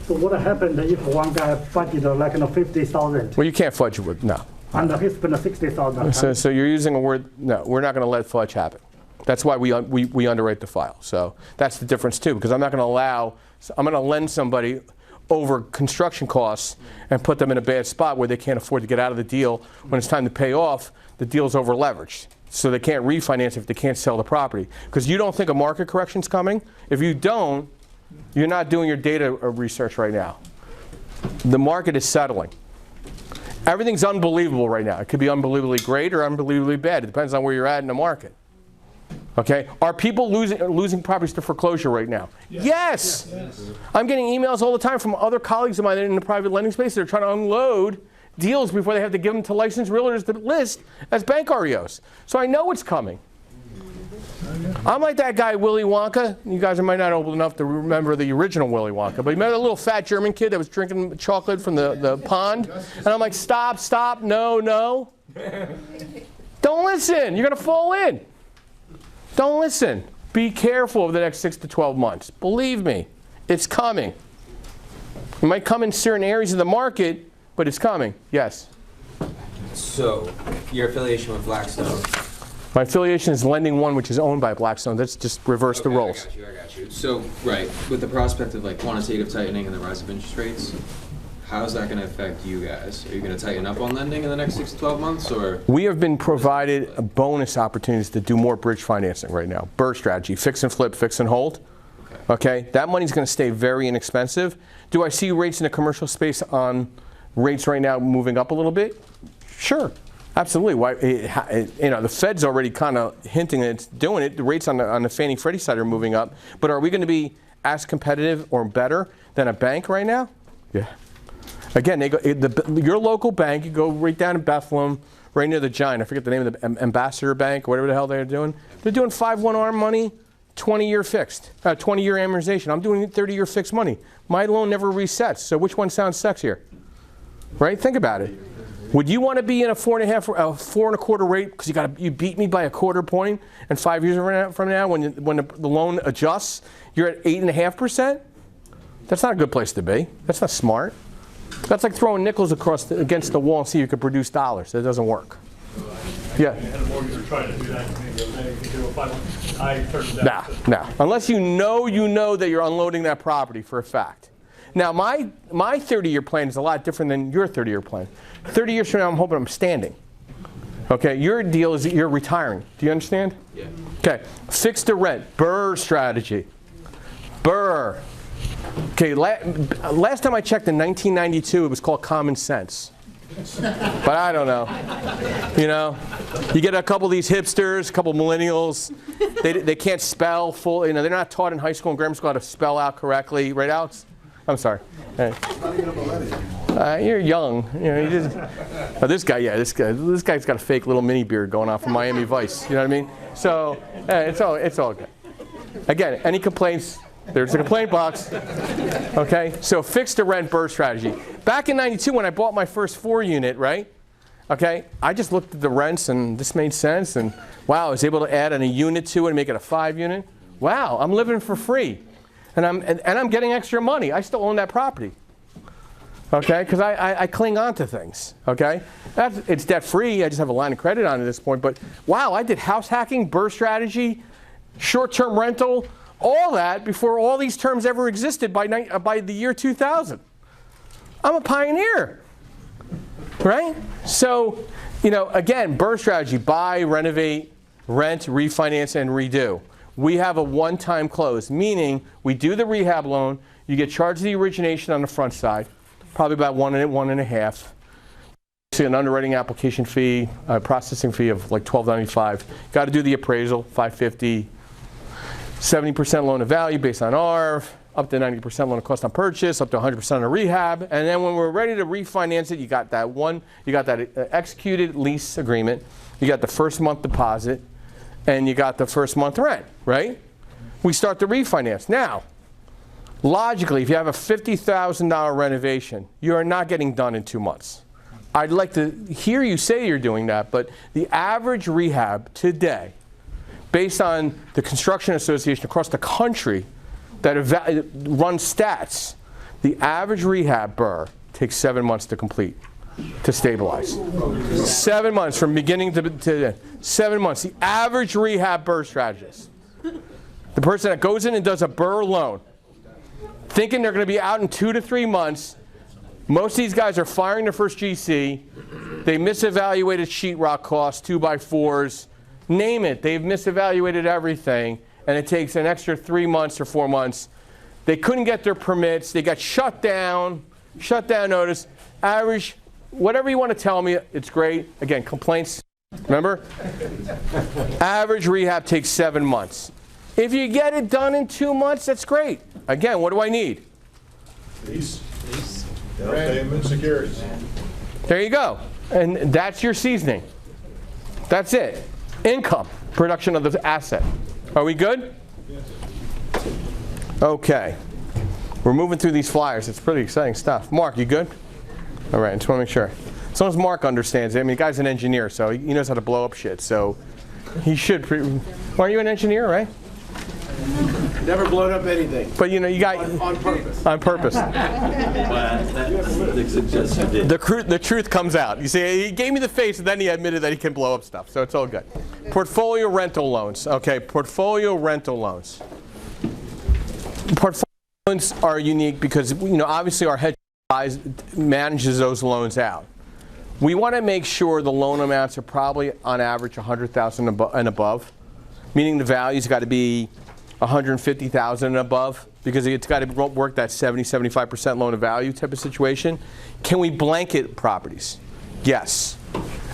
So what happened if one guy budgeted like 50,000 Well, you can't fudge it with, no. and he spent 60,000? So you're using a word, no, we're not going to let fudge happen. That's why we underwrite the file. So that's the difference too, because I'm not going to allow, I'm going to lend somebody over construction costs and put them in a bad spot where they can't afford to get out of the deal. When it's time to pay off, the deal's over leveraged. So they can't refinance if they can't sell the property. Because you don't think a market correction's coming. If you don't, you're not doing your data research right now. The market is settling. Everything's unbelievable right now. It could be unbelievably great or unbelievably bad. It depends on where you're at in the market. Okay? Are people losing properties to foreclosure right now? Yes. Yes. I'm getting emails all the time from other colleagues of mine in the private lending space that are trying to unload deals before they have to give them to licensed realtors to list as bank REOs. So I know it's coming. I'm like that guy, Willy Wonka. You guys might not old enough to remember the original Willy Wonka, but you remember the little fat German kid that was drinking chocolate from the pond? And I'm like, stop, stop, no, no. Don't listen. You're going to fall in. Don't listen. Be careful over the next 6 to 12 months. Believe me, it's coming. It might come in certain areas of the market, but it's coming. Yes? So, your affiliation with Blackstone. My affiliation is LendingOne, which is owned by Blackstone. Let's just reverse the roles. I got you. So, right, with the prospect of like quantitative tightening and the rise of interest rates, how's that going to affect you guys? Are you going to tighten up on lending in the next 6 to 12 months, or? We have been provided bonus opportunities to do more bridge financing right now. BRRRR strategy, fix and flip, fix and hold. Okay, that money's going to stay very inexpensive. Do I see rates in the commercial space on rates right now moving up a little bit? Sure. Absolutely. Why? You know, the Fed's already kind of hinting that it's doing it. The rates on the Fannie Freddie side are moving up. But are we going to be as competitive or better than a bank right now? Yeah. Again, they go, your local bank, you go right down in Bethlehem, right near the Giant. I forget the name of the Ambassador Bank, whatever the hell they're doing. They're doing 5-1 ARM money, 20-year fixed, 20-year amortization. I'm doing 30-year fixed money. My loan never resets. So which one sounds sexier? Right? Think about it. Would you want to be in a 4.25 rate because you beat me by a quarter point, and 5 years from now, when the loan adjusts, you're at 8.5%? That's not a good place to be. That's not smart. That's like throwing nickels against the wall and see if you can produce dollars. That doesn't work. Yeah. Nah. Unless you know that you're unloading that property for a fact. Now, my 30-year plan is a lot different than your 30-year plan. 30 years from now, I'm hoping I'm standing. Okay, your deal is that you're retiring. Do you understand? Yeah. Okay, fixed to rent, BRRRR strategy. BRRRR. Okay, last time I checked in 1992, it was called common sense. But I don't know. You know, you get a couple of these hipsters, a couple of millennials. They can't spell full. You know, they're not taught in high school and grammar school how to spell out correctly. Right, Alex? I'm sorry. Hey. You're young. You know, you just, oh, this guy, yeah, this guy's got a fake little mini beard going on from Miami Vice. You know what I mean? So it's all good. Again, any complaints? There's a complaint box. Okay, so fixed to rent BRRRR strategy. Back in '92 when I bought my first 4-unit, right? Okay, I just looked at the rents and this made sense. And wow, I was able to add a unit to it and make it a 5-unit. Wow, I'm living for free, and I'm getting extra money. I still own that property. Okay, because I cling on to things. Okay, it's debt free. I just have a line of credit on it at this point. But wow, I did house hacking, BRRRR strategy, short-term rental. All that before all these terms ever existed by the year 2000. I'm a pioneer, right? So, you know, again, BRRRR strategy: buy, renovate, rent, refinance, and redo. We have a one-time close, meaning we do the rehab loan. You get charged the origination on the front side, probably about 1.5. See an underwriting application fee, a processing fee of like $12.95. Got to do the appraisal, $550. 70% loan to value based on ARV, up to 90% loan to cost on purchase, up to 100% on rehab, and then when we're ready to refinance it, you got that executed lease agreement, you got the first month deposit, and you got the first month rent, right? We start the refinance. Now, logically, if you have a $50,000 renovation, you are not getting done in 2 months. I'd like to hear you say you're doing that, but the average rehab today, based on the Construction Association across the country that runs stats, the average rehab BRRRR takes 7 months to complete, to stabilize. 7 months from beginning to end. 7 months. The average rehab BRRRR strategist. The person that goes in and does a BRRRR loan, thinking they're going to be out in 2 to 3 months. Most of these guys are firing their first GC. They misevaluated sheetrock costs, 2x4s. Name it. They've misevaluated everything, and it takes an extra 3 months or 4 months. They couldn't get their permits. They got shut down notice. Average, whatever you want to tell me, it's great. Again, complaints, remember? Average rehab takes 7 months. If you get it done in 2 months, that's great. Again, what do I need? Lease. Down payment, securities. There you go. And that's your seasoning. That's it. Income, production of the asset. Are we good? Okay. We're moving through these flyers. It's pretty exciting stuff. Mark, you good? All right, I just want to make sure. As long as Mark understands it. I mean, the guy's an engineer, so he knows how to blow up shit. So he should. Aren't you an engineer, right? Never blown up anything. But you know, you got On purpose. on purpose. The truth comes out. You see, he gave me the face, and then he admitted that he can blow up stuff. So it's all good. Portfolio rental loans. Okay, portfolio rental loans. Portfolio loans are unique because obviously our hedge fund manages those loans out. We want to make sure the loan amounts are probably on average $100,000 and above, meaning the value's got to be $150,000 and above, because it's got to work that 70-75% loan to value type of situation. Can we blanket properties? Yes.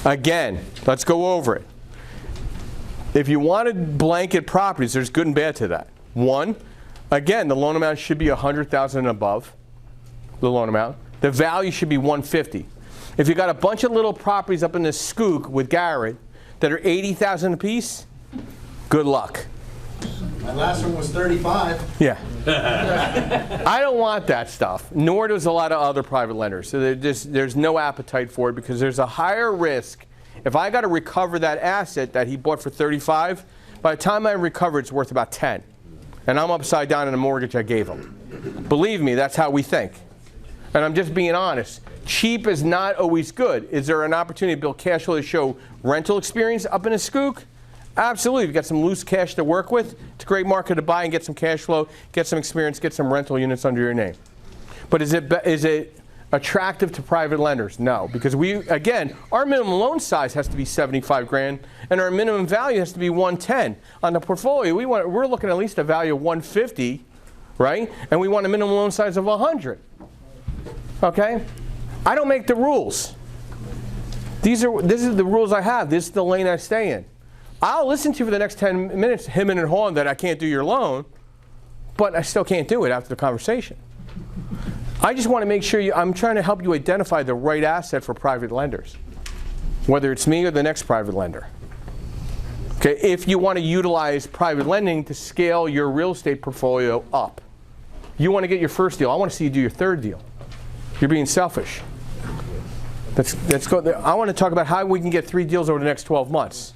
Again, let's go over it. If you want to blanket properties, there's good and bad to that. One, again, the loan amount should be $100,000 and above, the loan amount. The value should be $150,000. If you got a bunch of little properties up in the skook with Garrett that are $80,000 apiece, good luck. My last one was 35. Yeah. I don't want that stuff, nor does a lot of other private lenders. So there's no appetite for it because there's a higher risk. If I got to recover that asset that he bought for 35, by the time I recover, it's worth about 10. And I'm upside down in the mortgage I gave him. Believe me, that's how we think. And I'm just being honest. Cheap is not always good. Is there an opportunity to build cash flow to show rental experience up in a skook? Absolutely. If you've got some loose cash to work with, it's a great market to buy and get some cash flow, get some experience, get some rental units under your name. But is it attractive to private lenders? No, because again, our minimum loan size has to be 75 grand, and our minimum value has to be 110. On the portfolio, we're looking at least a value of 150, right? And we want a minimum loan size of 100. Okay? I don't make the rules. This is the rules I have. This is the lane I stay in. I'll listen to you for the next 10 minutes, him and hawing that I can't do your loan, but I still can't do it after the conversation. I just want to make sure I'm trying to help you identify the right asset for private lenders, whether it's me or the next private lender. Okay, if you want to utilize private lending to scale your real estate portfolio up. You want to get your first deal. I want to see you do your third deal. You're being selfish. Let's go there. I want to talk about how we can get 3 deals over the next 12 months.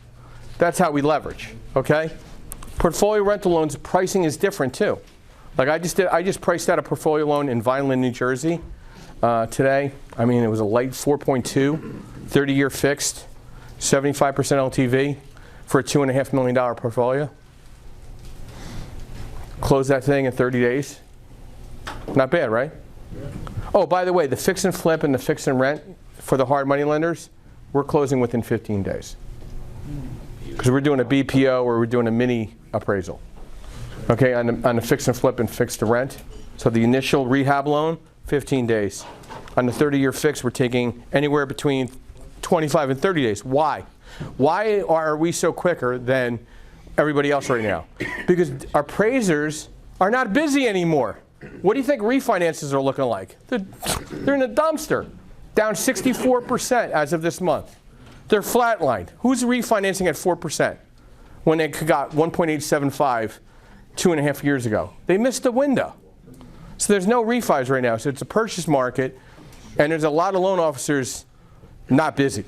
That's how we leverage, okay? Portfolio rental loans, pricing is different too. Like I just priced out a portfolio loan in Vineland, New Jersey today. I mean, it was a light 4.2, 30-year fixed, 75% LTV for a $2.5 million portfolio. Close that thing in 30 days. Not bad, right? Yeah. Oh, by the way, the fix and flip and the fix and rent for the hard money lenders, we're closing within 15 days. Because we're doing a BPO or we're doing a mini appraisal. Okay, on the fix and flip and fix to rent. So the initial rehab loan, 15 days. On the 30-year fix, we're taking anywhere between 25 and 30 days. Why? Why are we so quicker than everybody else right now? Because our appraisers are not busy anymore. What do you think refinances are looking like? They're in the dumpster. Down 64% as of this month. They're flatlined. Who's refinancing at 4% when they got 1.875 2.5 years ago? They missed the window. So there's no refis right now. So it's a purchase market, and there's a lot of loan officers not busy.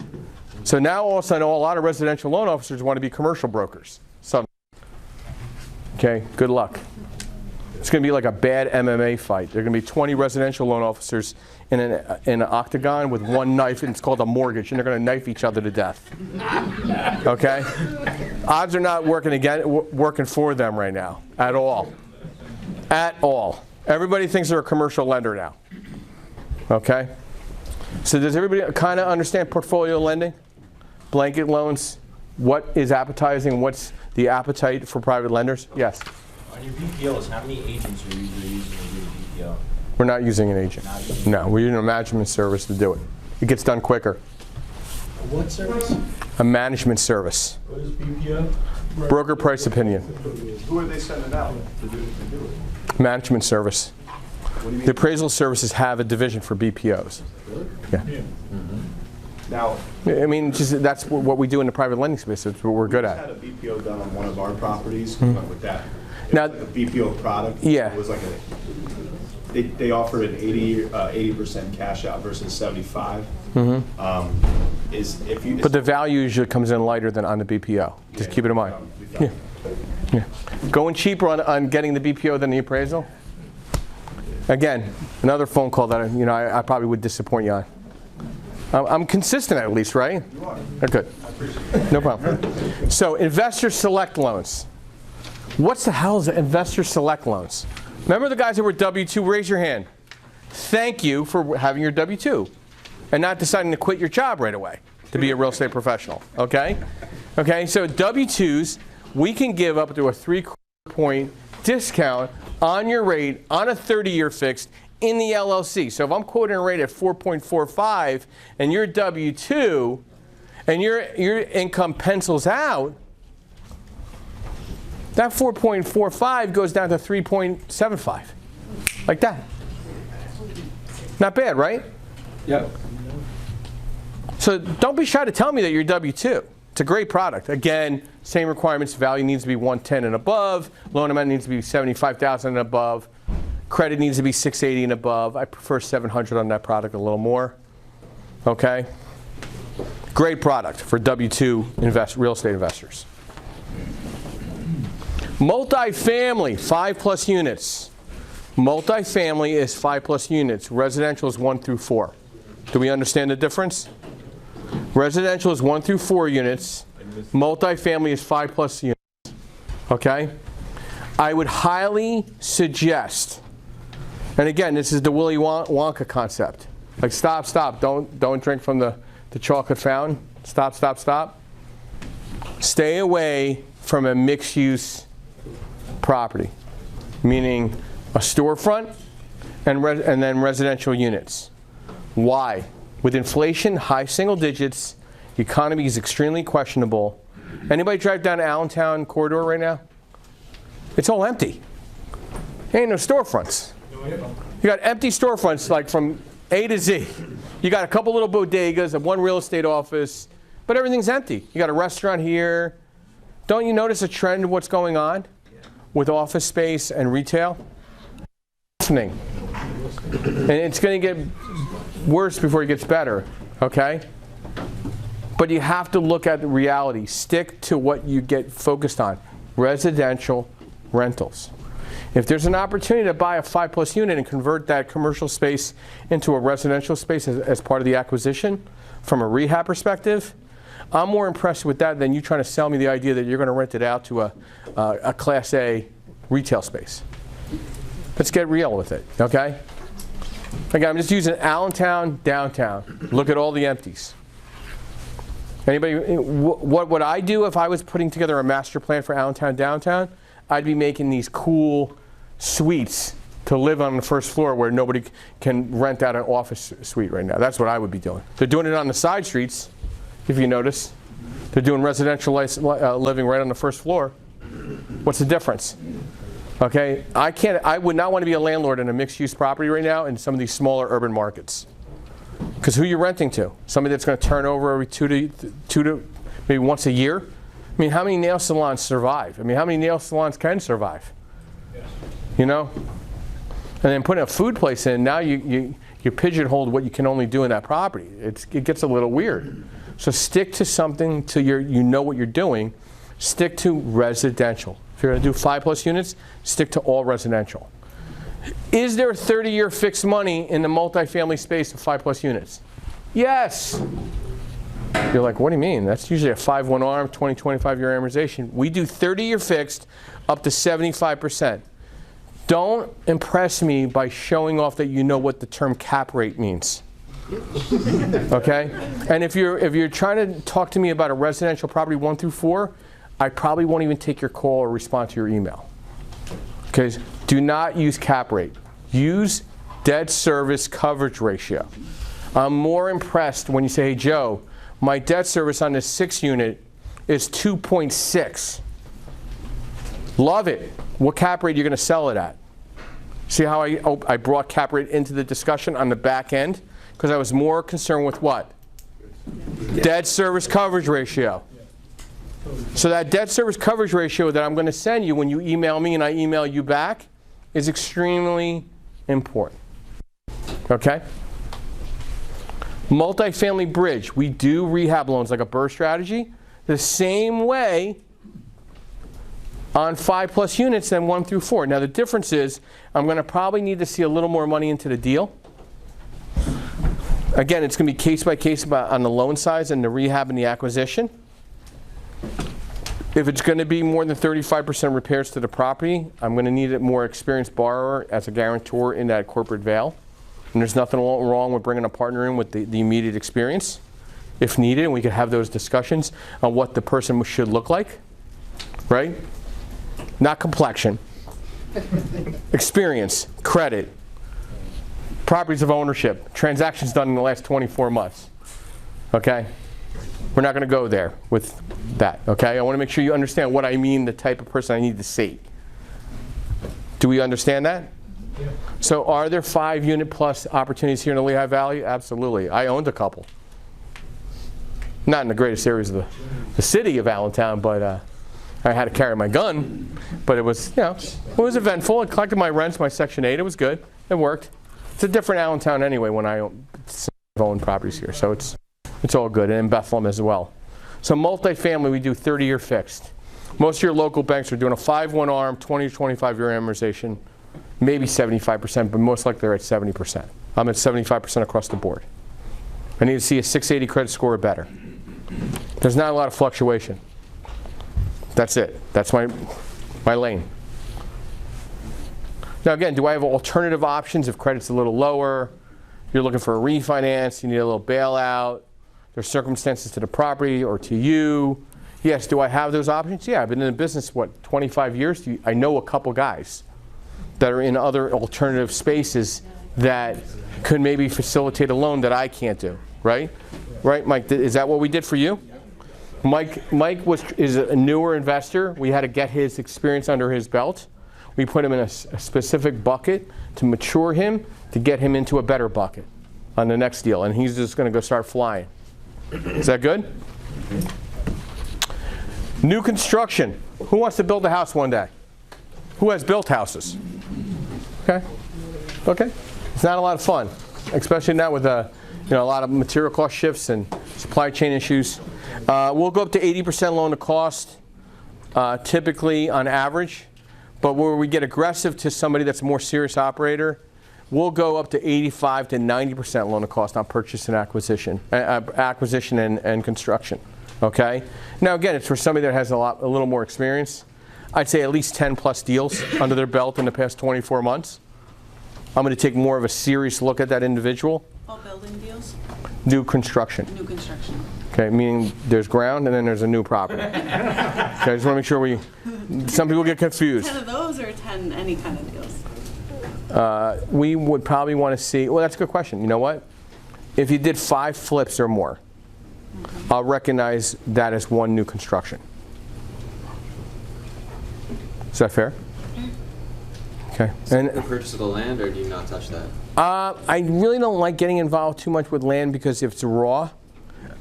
So now all of a sudden, a lot of residential loan officers want to be commercial brokers. So, okay, good luck. It's going to be like a bad MMA fight. There are going to be 20 residential loan officers in an octagon with one knife, and it's called a mortgage, and they're going to knife each other to death. Okay? Odds are not working for them right now at all. At all. Everybody thinks they're a commercial lender now. Okay? So does everybody kind of understand portfolio lending? Blanket loans? What is appetizing? What's the appetite for private lenders? Yes? On your BPOs, how many agents are you usually using to do BPO? We're not using an agent. No, we're using a management service to do it. It gets done quicker. What service? A management service. What is BPO? Broker price opinion. Who are they sending out to do it? Management service. The appraisal services have a division for BPOs. Yeah. Now, I mean, that's what we do in the private lending space. It's what we're good had at. a BPO done on one of our properties. We went with that. Now, The BPO product. Yeah. It was like they offered an 80% cash out versus 75. But the value usually comes in lighter than on the BPO. Just keep it in mind. Yeah. Going cheaper on getting the BPO than the appraisal? Again, another phone call that I probably would disappoint you on. I'm consistent at least, right? You are. Good. I appreciate it. No problem. So investor select loans. What the hell is investor select loans? Remember the guys that were W-2, raise your hand. Thank you for having your W-2 and not deciding to quit your job right away to be a real estate professional, okay? Okay, so W-2s, we can give up to a 3-point discount on your rate on a 30-year fixed in the LLC. So if I'm quoting a rate at 4.45 and you're W-2 and your income pencils out, that 4.45 goes down to 3.75, like that. Not bad, right? Yep. So don't be shy to tell me that you're W-2. It's a great product. Again, same requirements. Value needs to be 110 and above. Loan amount needs to be 75,000 and above. Credit needs to be 680 and above. I prefer 700 on that product, a little more. Okay? Great product for W-2 real estate investors. Multifamily, 5+ units. Multifamily is 5+ units. Residential is 1 through 4. Do we understand the difference? Residential is 1 through 4 units. Multifamily is 5+ units. Okay? I would highly suggest, and again, this is the Willy Wonka concept. Like stop, stop. Don't drink from the chocolate fountain. Stop, stop, stop. Stay away from a mixed-use property, meaning a storefront and then residential units. Why? With inflation, high single digits, the economy is extremely questionable. Anybody drive down Allentown corridor right now? It's all empty. There ain't no storefronts. You got empty storefronts like from A to Z. You got a couple little bodegas and one real estate office, but everything's empty. You got a restaurant here. Don't you notice a trend of what's going on with office space and retail? And it's going to get worse before it gets better, okay? But you have to look at the reality. Stick to what you get focused on. Residential rentals. If there's an opportunity to buy a 5+ unit and convert that commercial space into a residential space as part of the acquisition from a rehab perspective, I'm more impressed with that than you trying to sell me the idea that you're going to rent it out to a Class A retail space. Let's get real with it, okay? Again, I'm just using Allentown, downtown. Look at all the empties. Anybody, what would I do if I was putting together a master plan for Allentown, downtown? I'd be making these cool suites to live on the first floor where nobody can rent out an office suite right now. That's what I would be doing. They're doing it on the side streets, if you notice. They're doing residential living right on the first floor. What's the difference? Okay, I would not want to be a landlord in a mixed-use property right now in some of these smaller urban markets. Because who are you renting to? Somebody that's going to turn over every two to maybe once a year? I mean, how many nail salons survive? I mean, how many nail salons can survive? You know? And then putting a food place in, now you pigeonhole what you can only do in that property. It gets a little weird. So stick to something till you know what you're doing. Stick to residential. If you're going to do 5+ units, stick to all residential. Is there 30-year fixed money in the multifamily space of 5+ units? Yes. You're like, what do you mean? That's usually a 5-1 arm, 20, 25-year amortization. We do 30-year fixed up to 75%. Don't impress me by showing off that you know what the term cap rate means. Okay? And if you're trying to talk to me about a residential property 1 through 4, I probably won't even take your call or respond to your email. Okay? Do not use cap rate. Use debt service coverage ratio. I'm more impressed when you say, hey, Joe, my debt service on this 6 unit is 2.6. Love it. What cap rate are you going to sell it at? See how I brought cap rate into the discussion on the back end? Because I was more concerned with what? Debt service coverage ratio. So that debt service coverage ratio that I'm going to send you when you email me and I email you back is extremely important. Okay? Multifamily bridge. We do rehab loans like a BRRRR strategy the same way on 5+ units than 1 through 4. Now the difference is I'm going to probably need to see a little more money into the deal. Again, it's going to be case by case on the loan size and the rehab and the acquisition. If it's going to be more than 35% repairs to the property, I'm going to need a more experienced borrower as a guarantor in that corporate veil. And there's nothing wrong with bringing a partner in with the immediate experience, if needed, and we could have those discussions on what the person should look like, right? Not complexion. Experience, credit, properties of ownership, transactions done in the last 24 months, okay? We're not going to go there with that, okay? I want to make sure you understand what I mean, the type of person I need to see. Do we understand that? Yeah. So are there 5-unit plus opportunities here in the Lehigh Valley? Absolutely. I owned a couple. Not in the greatest areas of the city of Allentown, but I had to carry my gun. But it was, you know, it was eventful. I collected my rents, my Section 8. It was good. It worked. It's a different Allentown anyway when I own properties here. So it's all good, and in Bethlehem as well. So multifamily, we do 30-year fixed. Most of your local banks are doing a 5-1 arm, 20 to 25-year amortization, maybe 75%, but most likely they're at 70%. I'm at 75% across the board. I need to see a 680 credit score or better. There's not a lot of fluctuation. That's it. That's my lane. Now again, do I have alternative options if credit's a little lower? you're looking for a refinance, you need a little bailout, there's circumstances to the property or to you. Yes, do I have those options? Yeah, I've been in the business, what, 25 years? I know a couple guys that are in other alternative spaces that could maybe facilitate a loan that I can't do, right? Right, Mike, is that what we did for you? Mike is a newer investor. We had to get his experience under his belt. We put him in a specific bucket to mature him, to get him into a better bucket on the next deal. And he's just going to go start flying. Is that good? New construction. Who wants to build a house one day? Who has built houses? Okay. Okay. It's not a lot of fun, especially now with a lot of material cost shifts and supply chain issues. We'll go up to 80% loan to cost, typically on average. But where we get aggressive to somebody that's a more serious operator, we'll go up to 85 to 90% loan to cost on purchase and acquisition and construction. Okay. Now again, it's for somebody that has a little more experience. I'd say at least 10 plus deals under their belt in the past 24 months. I'm going to take more of a serious look at that individual. All building deals? New construction. New construction. Okay, meaning there's ground and then there's a new property. Okay, I just want to make sure some people get confused. 10 of those or 10 any kind of deals? We would probably want to see, well, that's a good question. You know what? If you did 5 flips or more, I'll recognize that as one new construction. Is that fair? Okay. And the purchase of the land, or do you not touch that? I really don't like getting involved too much with land because if it's raw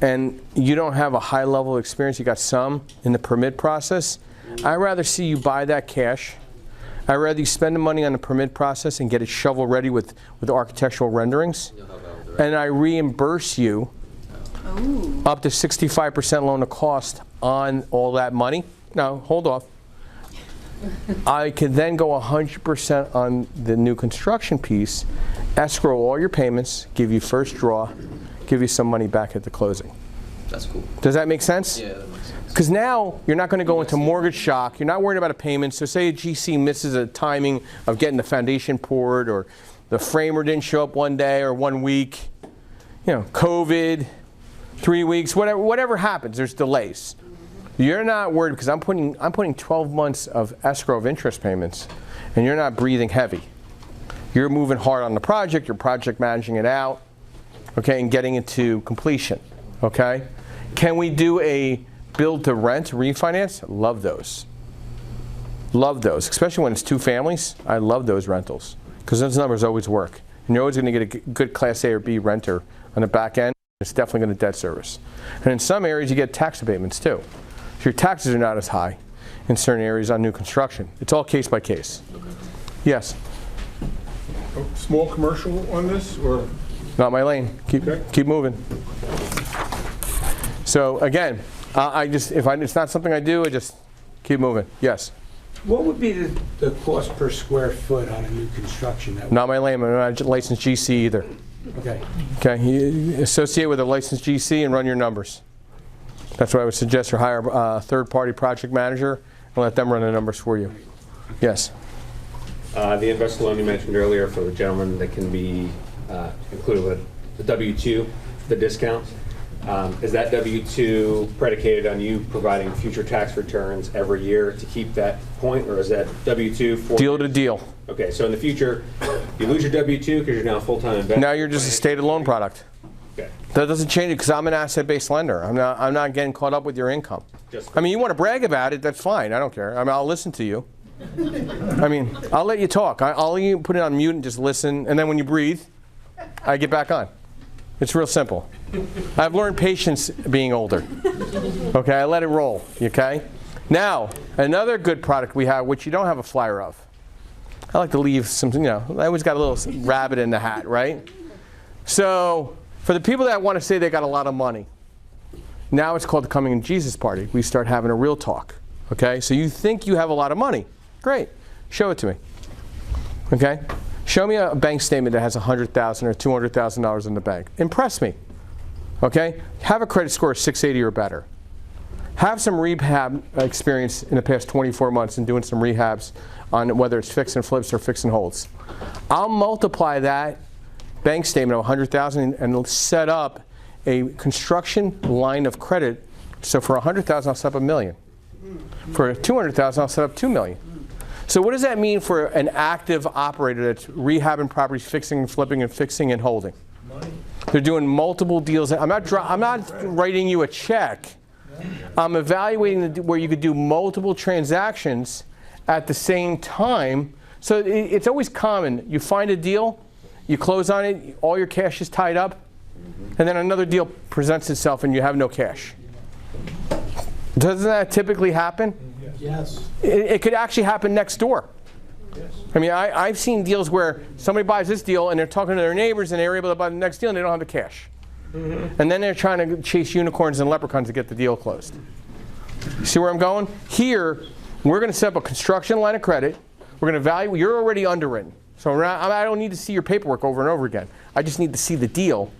and you don't have a high level of experience, you got some in the permit process, I'd rather see you buy that cash. I'd rather you spend the money on the permit process and get it shovel ready with architectural renderings. And I reimburse you up to 65% loan to cost on all that money. Now, hold off. I can then go 100% on the new construction piece, escrow all your payments, give you first draw, give you some money back at the closing. That's cool. Does that make sense? Yeah, that makes sense. Because now you're not going to go into mortgage shock. You're not worried about a payment. So say a GC misses a timing of getting the foundation poured, or the framer didn't show up one day or 1 week, COVID, 3 weeks, whatever happens, there's delays. You're not worried because I'm putting 12 months of escrow of interest payments, and you're not breathing heavy. You're moving hard on the project. You're project managing it out, okay, and getting it to completion, okay? Can we do a build to rent refinance? Love those. Love those, especially when it's 2 families. I love those rentals because those numbers always work, and you're always going to get a good Class A or B renter on the back end. It's definitely going to debt service, and in some areas you get tax abatements too. Your taxes are not as high in certain areas on new construction. It's all case by case. Yes? Small commercial on this, or? Not my lane. Keep moving. So again, if it's not something I do, I just keep moving. Yes? What would be the cost per square foot on a new construction? Not my lane. I'm not a licensed GC either. Okay. Okay. You associate with a licensed GC and run your numbers. That's why I would suggest you hire a third-party project manager and let them run the numbers for you. Yes? The investor loan you mentioned earlier for the gentleman that can be included with the W-2, the discount. Is that W-2 predicated on you providing future tax returns every year to keep that point, or is that W-2 for deal to deal? Okay, so in the future, you lose your W-2 because you're now a full-time investor. Now you're just a stated loan product. Okay. That doesn't change it because I'm an asset-based lender. I'm not getting caught up with your income. I mean, you want to brag about it, that's fine. I don't care. I mean, I'll listen to you. I mean, I'll let you talk. I'll let you put it on mute and just listen, and then when you breathe, I get back on. It's real simple. I've learned patience being older. Okay, I let it roll, okay? Now, another good product we have, which you don't have a flyer of. I like to leave some, I always got a little rabbit in the hat, right? So, for the people that want to say they got a lot of money, now it's called the Coming in Jesus Party. We start having a real talk, okay? So you think you have a lot of money. Great. Show it to me, okay? Show me a bank statement that has $100,000 or $200,000 in the bank. Impress me, okay? Have a credit score of 680 or better. Have some rehab experience in the past 24 months in doing some rehabs on whether it's fix and flips or fix and holds. I'll multiply that bank statement of $100,000 and set up a construction line of credit. So for $100,000, I'll set up $1 million. For $200,000, I'll set up $2 million. So what does that mean for an active operator that's rehabbing properties, fixing and flipping and fixing and holding? They're doing multiple deals. I'm not writing you a check. I'm evaluating where you could do multiple transactions at the same time. So it's always common. You find a deal, you close on it, all your cash is tied up, and then another deal presents itself and you have no cash. Doesn't that typically happen? Yes. It could actually happen next door. Yes. I mean, I've seen deals where somebody buys this deal and they're talking to their neighbors and they're able to buy the next deal and they don't have the cash. And then they're trying to chase unicorns and leprechauns to get the deal closed. See where I'm going? Here, we're going to set up a construction line of credit. We're going to value. You're already underwritten. So I don't need to see your paperwork over and over again. I just need to see the deal.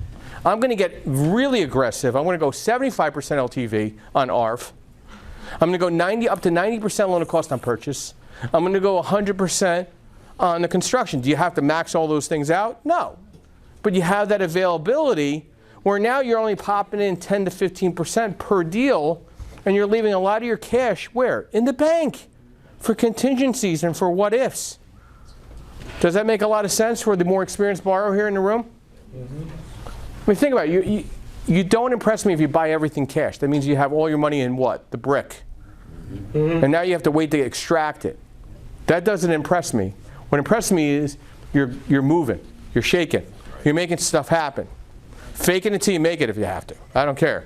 I'm going to get really aggressive. I'm going to go 75% LTV on ARF. I'm going to go up to 90% loan to cost on purchase. I'm going to go 100% on the construction. Do you have to max all those things out? No. But you have that availability where now you're only popping in 10 to 15% per deal, and you're leaving a lot of your cash where? In the bank for contingencies and for what ifs. Does that make a lot of sense for the more experienced borrower here in the room? I mean, think about it. You don't impress me if you buy everything cash. That means you have all your money in what? The brick. And now you have to wait to extract it. That doesn't impress me. What impresses me is you're moving, you're shaking, you're making stuff happen. Fake it until you make it if you have to. I don't care.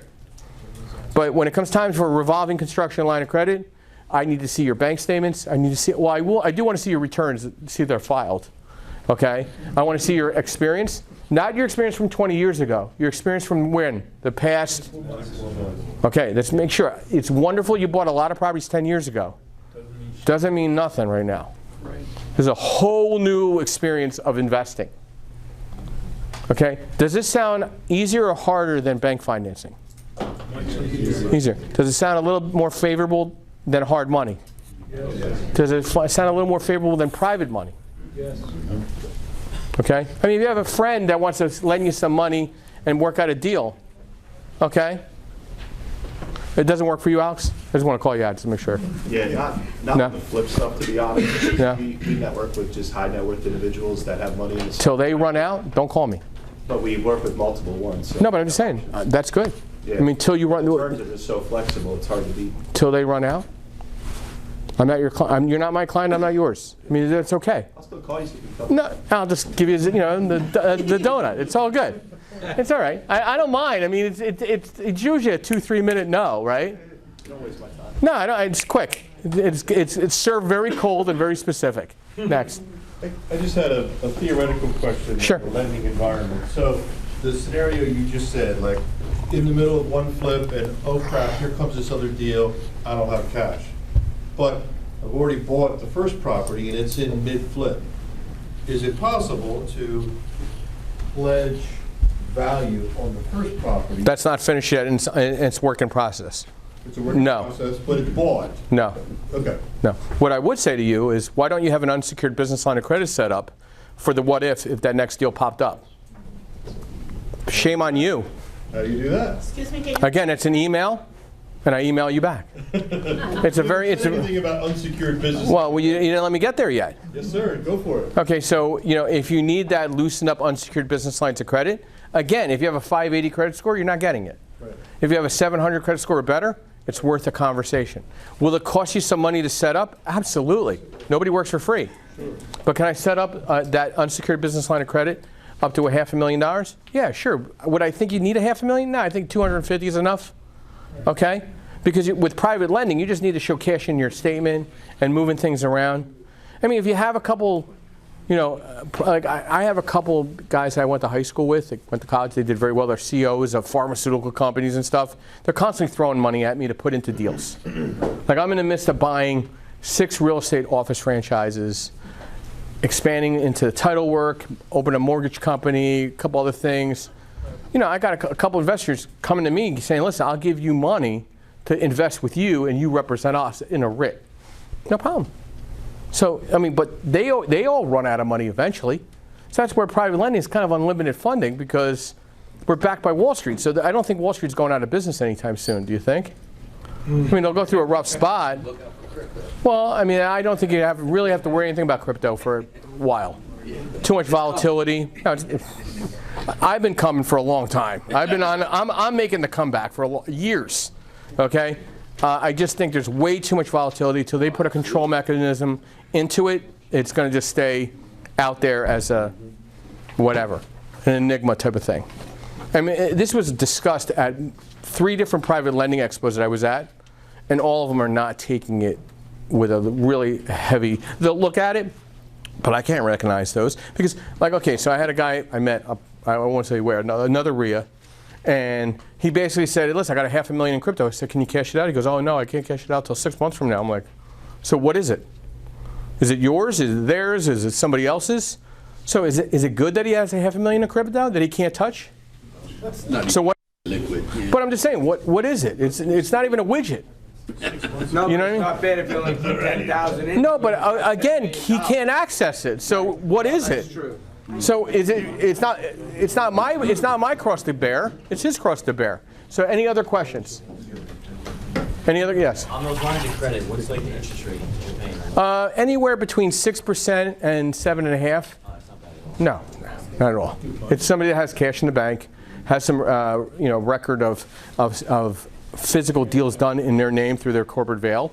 But when it comes time for a revolving construction line of credit, I need to see your bank statements. I need to see, well, I do want to see your returns, see they're filed. Okay? I want to see your experience. Not your experience from 20 years ago. Your experience from when? The past? Okay, let's make sure. It's wonderful you bought a lot of properties 10 years ago. Doesn't mean nothing right now. There's a whole new experience of investing. Okay? Does this sound easier or harder than bank financing? Easier. Does it sound a little more favorable than hard money? Does it sound a little more favorable than private money? Yes. Okay? I mean, if you have a friend that wants to lend you some money and work out a deal, okay? It doesn't work for you, Alex? I just want to call you out just to make sure. Yeah, not the flip stuff, to be honest. Yeah. We network with just high net worth individuals that have money in the Till they run out, don't call me. But we work with multiple ones. So. No, but I'm just saying, that's good. Yeah. I mean, till you run. The terms are just so flexible, it's hard to beat. Till they run out? I'm not your client. You're not my client. I'm not yours. I mean, that's okay. I'll still call you so you can come. No, I'll just give you, the donut. It's all good. It's all right. I don't mind. I mean, it's usually a 2-3 minute no, right? Don't waste my time. No, I don't. It's quick. It's served very cold and very specific. Next. I just had a theoretical question. Sure. On the lending environment. So the scenario you just said, like in the middle of one flip and oh crap, here comes this other deal, I don't have cash. But I've already bought the first property and it's in mid-flip. Is it possible to pledge value on the first property? That's not finished yet, and it's work in process. It's a working process, but it's bought. No. Okay. No. What I would say to you is, why don't you have an unsecured business line of credit set up for the what if that next deal popped up? Shame on you. How do you do that? Excuse me, Again, it's an email, and I email you back. Anything about unsecured business? Well, you didn't let me get there yet. Yes, sir. Go for it. Okay, so if you need that loosened up unsecured business lines of credit, again, if you have a 580 credit score, you're not getting it. Right. If you have a 700 credit score or better, it's worth a conversation. Will it cost you some money to set up? Absolutely. Nobody works for free. Sure. But can I set up that unsecured business line of credit up to $500,000? Yeah, sure. Would I think you need $500,000? No, I think 250 is enough. Okay? Because with private lending, you just need to show cash in your statement and moving things around. I mean, if you have a couple, like I have a couple guys I went to high school with, they went to college, they did very well. They're CEOs of pharmaceutical companies and stuff. They're constantly throwing money at me to put into deals. Like I'm in the midst of buying 6 real estate office franchises, expanding into title work, open a mortgage company, a couple other things. I got a couple investors coming to me saying, listen, I'll give you money to invest with you and you represent us in a RIT. No problem. So, I mean, but they all run out of money eventually. So that's where private lending is kind of unlimited funding because we're backed by Wall Street. So I don't think Wall Street's going out of business anytime soon. Do you think? I mean, they'll go through a rough spot. Well, I mean, I don't think you really have to worry anything about crypto for a while. Too much volatility. No, I've been coming for a long time. I'm making the comeback for years. Okay. I just think there's way too much volatility. Till they put a control mechanism into it, it's going to just stay out there as a whatever, an enigma type of thing. I mean, this was discussed at 3 different private lending expos that I was at, and all of them are not taking it with a really heavy. They'll look at it, but I can't recognize those because, like, okay, so I had a guy I met, I won't say where, another RIA, and he basically said, listen, I got $500,000 in crypto. I said, can you cash it out? He goes, oh no, I can't cash it out till 6 months from now. I'm like, so what is it? Is it yours? Is it theirs? Is it somebody else's? So is it good that he has $500,000 in crypto that he can't touch? That's not so what? Liquid. Yeah. But I'm just saying, what is it? It's not even a widget. No, you know what I mean? Not bad if you only keep 10,000 in. No, but again, he can't access it. So what is it? That's true. So is it? It's not my cross to bear. It's his cross to bear. So any other questions? Any other? Yes. On those lines of credit, what's like the interest rate you're paying? Anywhere between 6% and 7.5%. No, not at all. It's somebody that has cash in the bank, has some record of physical deals done in their name through their corporate veil.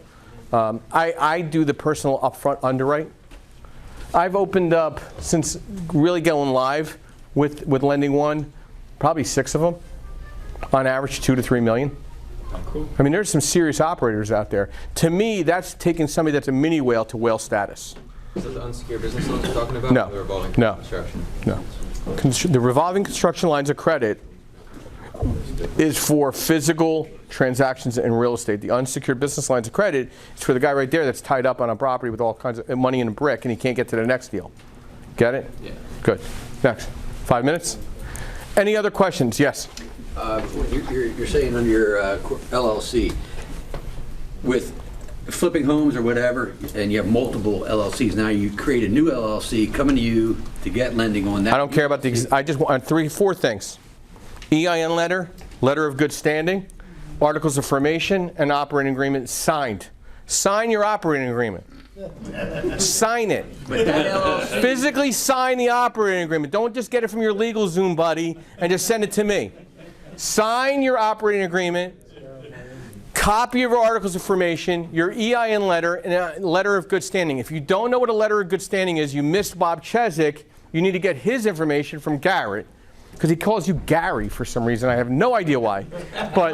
I do the personal upfront underwrite. I've opened up, since really going live with LendingOne, probably 6 of them, on average 2 to 3 million. Cool. I mean, there's some serious operators out there. To me, that's taking somebody that's a mini whale to whale status. Is that the unsecured business loans you're talking about? No. Or the revolving No. construction? No. The revolving construction lines of credit is for physical transactions in real estate. The unsecured business lines of credit is for the guy right there that's tied up on a property with all kinds of money in a brick and he can't get to the next deal. Get it? Yeah. Good. Next. 5 minutes. Any other questions? Yes. You're saying on your LLC, with flipping homes or whatever, and you have multiple LLCs, now you create a new LLC coming to you to get LendingOne. That I don't care about the, I just want 4 things. EIN letter, letter of good standing, articles of formation, and operating agreement signed. Sign your operating agreement. Sign it. Physically sign the operating agreement. Don't just get it from your LegalZoom buddy and just send it to me. Sign your operating agreement, copy of your articles of formation, your EIN letter, and a letter of good standing. If you don't know what a letter of good standing is, you missed Bob Cheswick. You need to get his information from Garrett, because he calls you Gary for some reason. I have no idea why. But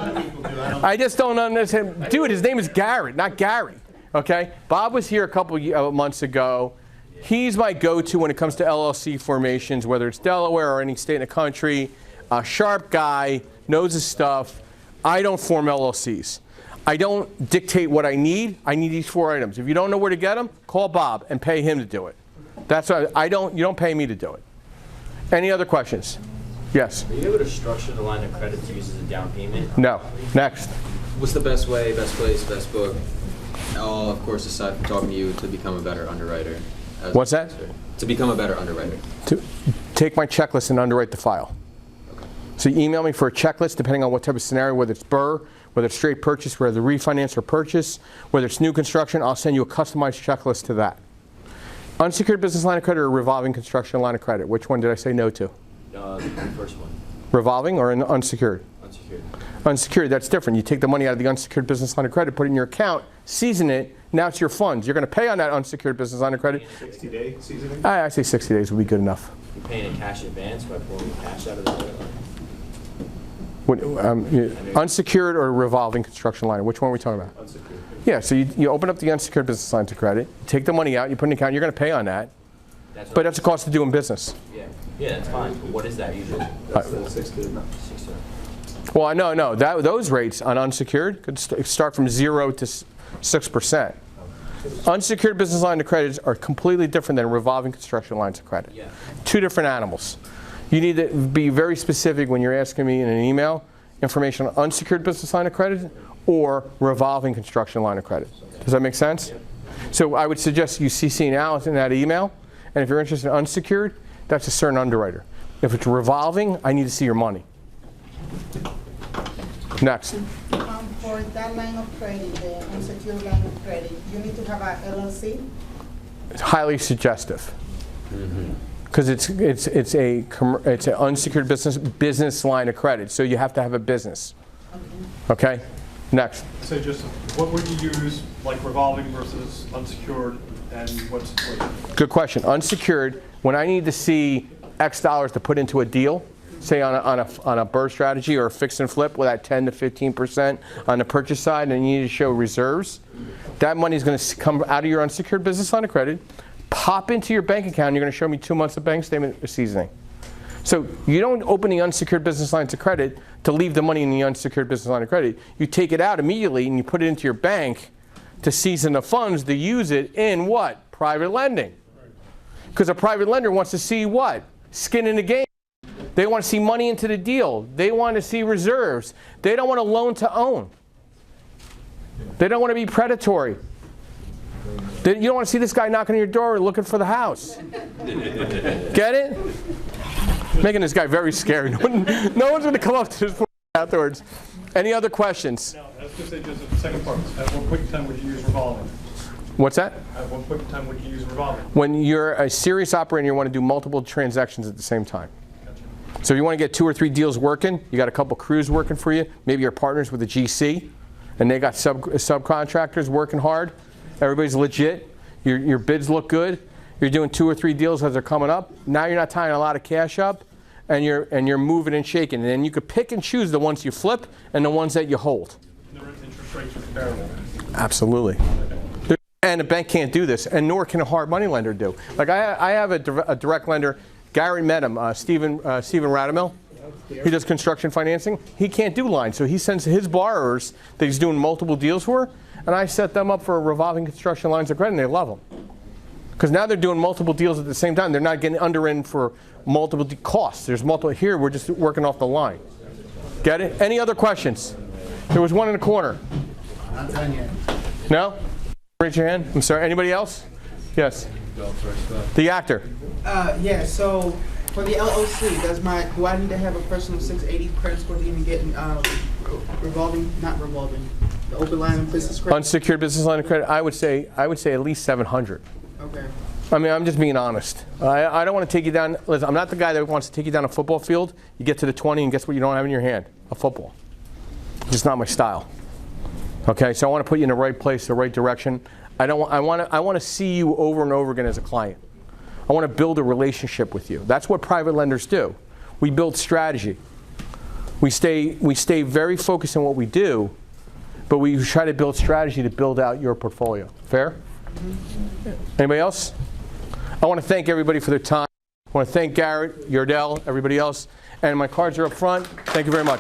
I just don't understand. Dude, his name is Garrett, not Gary. Okay? Bob was here a couple months ago. He's my go-to when it comes to LLC formations, whether it's Delaware or any state in the country. A sharp guy, knows his stuff. I don't form LLCs. I don't dictate what I need. I need these 4 items. If you don't know where to get them, call Bob and pay him to do it. That's what you don't pay me to do it. Any other questions? Yes. Are you able to structure the line of credit to use as a down payment? No. Next. What's the best way, best place, best book? All, of course, aside from talking to you, to become a better underwriter. What's that? To become a better underwriter. To take my checklist and underwrite the file. Okay. So you email me for a checklist depending on what type of scenario, whether it's BRRRR, whether it's straight purchase, whether it's refinance or purchase, whether it's new construction, I'll send you a customized checklist to that. Unsecured business line of credit or revolving construction line of credit? Which one did I say no to? The first one. Revolving or unsecured? Unsecured. Unsecured, that's different. You take the money out of the unsecured business line of credit, put it in your account, season it, now it's your funds. You're going to pay on that unsecured business line of credit. 60-day seasoning? I say 60 days would be good enough. You're paying in cash advance by pulling cash out of the credit line? Unsecured or revolving construction line? Which one are we talking about? Unsecured. Yeah, so you open up the unsecured business lines of credit, take the money out, you put in an account, you're going to pay on that. But that's the cost of doing business. Yeah, that's fine. But what is that usually? That's the 60. Well, no. Those rates on unsecured could start from 0 to 6%. Unsecured business line of credits are completely different than revolving construction lines of credit. Yeah. 2 different animals. You need to be very specific when you're asking me in an email information on unsecured business line of credit or revolving construction line of credit. Does that make sense? So I would suggest you CC Alice in that email, and if you're interested in unsecured, that's a certain underwriter. If it's revolving, I need to see your money. Next. For that line of credit, the unsecured line of credit, you need to have a LLC? It's highly suggestive. Because it's an unsecured business line of credit, so you have to have a business. Okay? Next. So just, what would you use, like revolving versus unsecured, and what's what? Good question. Unsecured, when I need to see X dollars to put into a deal, say on a BRRRR strategy or a fix and flip with that 10 to 15% on the purchase side, and you need to show reserves, that money is going to come out of your unsecured business line of credit, pop into your bank account, and you're going to show me 2 months of bank statement seasoning. So you don't open the unsecured business lines of credit to leave the money in the unsecured business line of credit. You take it out immediately and you put it into your bank to season the funds to use it in what? Private lending. Because a private lender wants to see what? Skin in the game. They want to see money into the deal. They want to see reserves. They don't want a loan to own. They don't want to be predatory. You don't want to see this guy knocking on your door looking for the house. Get it? Making this guy very scary. No one's going to come up to this point afterwards. Any other questions? No, I was going to say just the second part. At what point in time would you use revolving? What's that? At what point in time would you use revolving? When you're a serious operator, you want to do multiple transactions at the same time. Gotcha. So if you want to get 2 or 3 deals working, you got a couple crews working for you. Maybe you're partners with a GC, and they got subcontractors working hard. Everybody's legit. Your bids look good. You're doing 2 or 3 deals as they're coming up. Now you're not tying a lot of cash up, and you're moving and shaking. And then you could pick and choose the ones you flip and the ones that you hold. And the interest rates are comparable. Absolutely. And a bank can't do this, and nor can a hard money lender do. Like I have a direct lender. Gary met him, Stephen Radamel. He does construction financing. He can't do lines, so he sends his borrowers that he's doing multiple deals for, and I set them up for revolving construction lines of credit, and they love them. Because now they're doing multiple deals at the same time. They're not getting in for multiple costs. There's multiple. Here, we're just working off the line. Get it? Any other questions? There was one in the corner. Not done yet. No? Raise your hand. I'm sorry. Anybody else? Yes. The actor. Yeah, so for the LLC, do I need to have a personal 680 credit score to even get the open line of business credit? Unsecured business line of credit, I would say at least 700. Okay. I mean, I'm just being honest. I don't want to take you down. Listen, I'm not the guy that wants to take you down a football field. You get to the 20 and guess what you don't have in your hand? A football. Just not my style. Okay, so I want to put you in the right place, the right direction. I want to see you over and over again as a client. I want to build a relationship with you. That's what private lenders do. We build strategy. We stay very focused on what we do, but we try to build strategy to build out your portfolio. Fair? Anybody else? I want to thank everybody for their time. I want to thank Garrett, Yardell, everybody else. And my cards are up front. Thank you very much.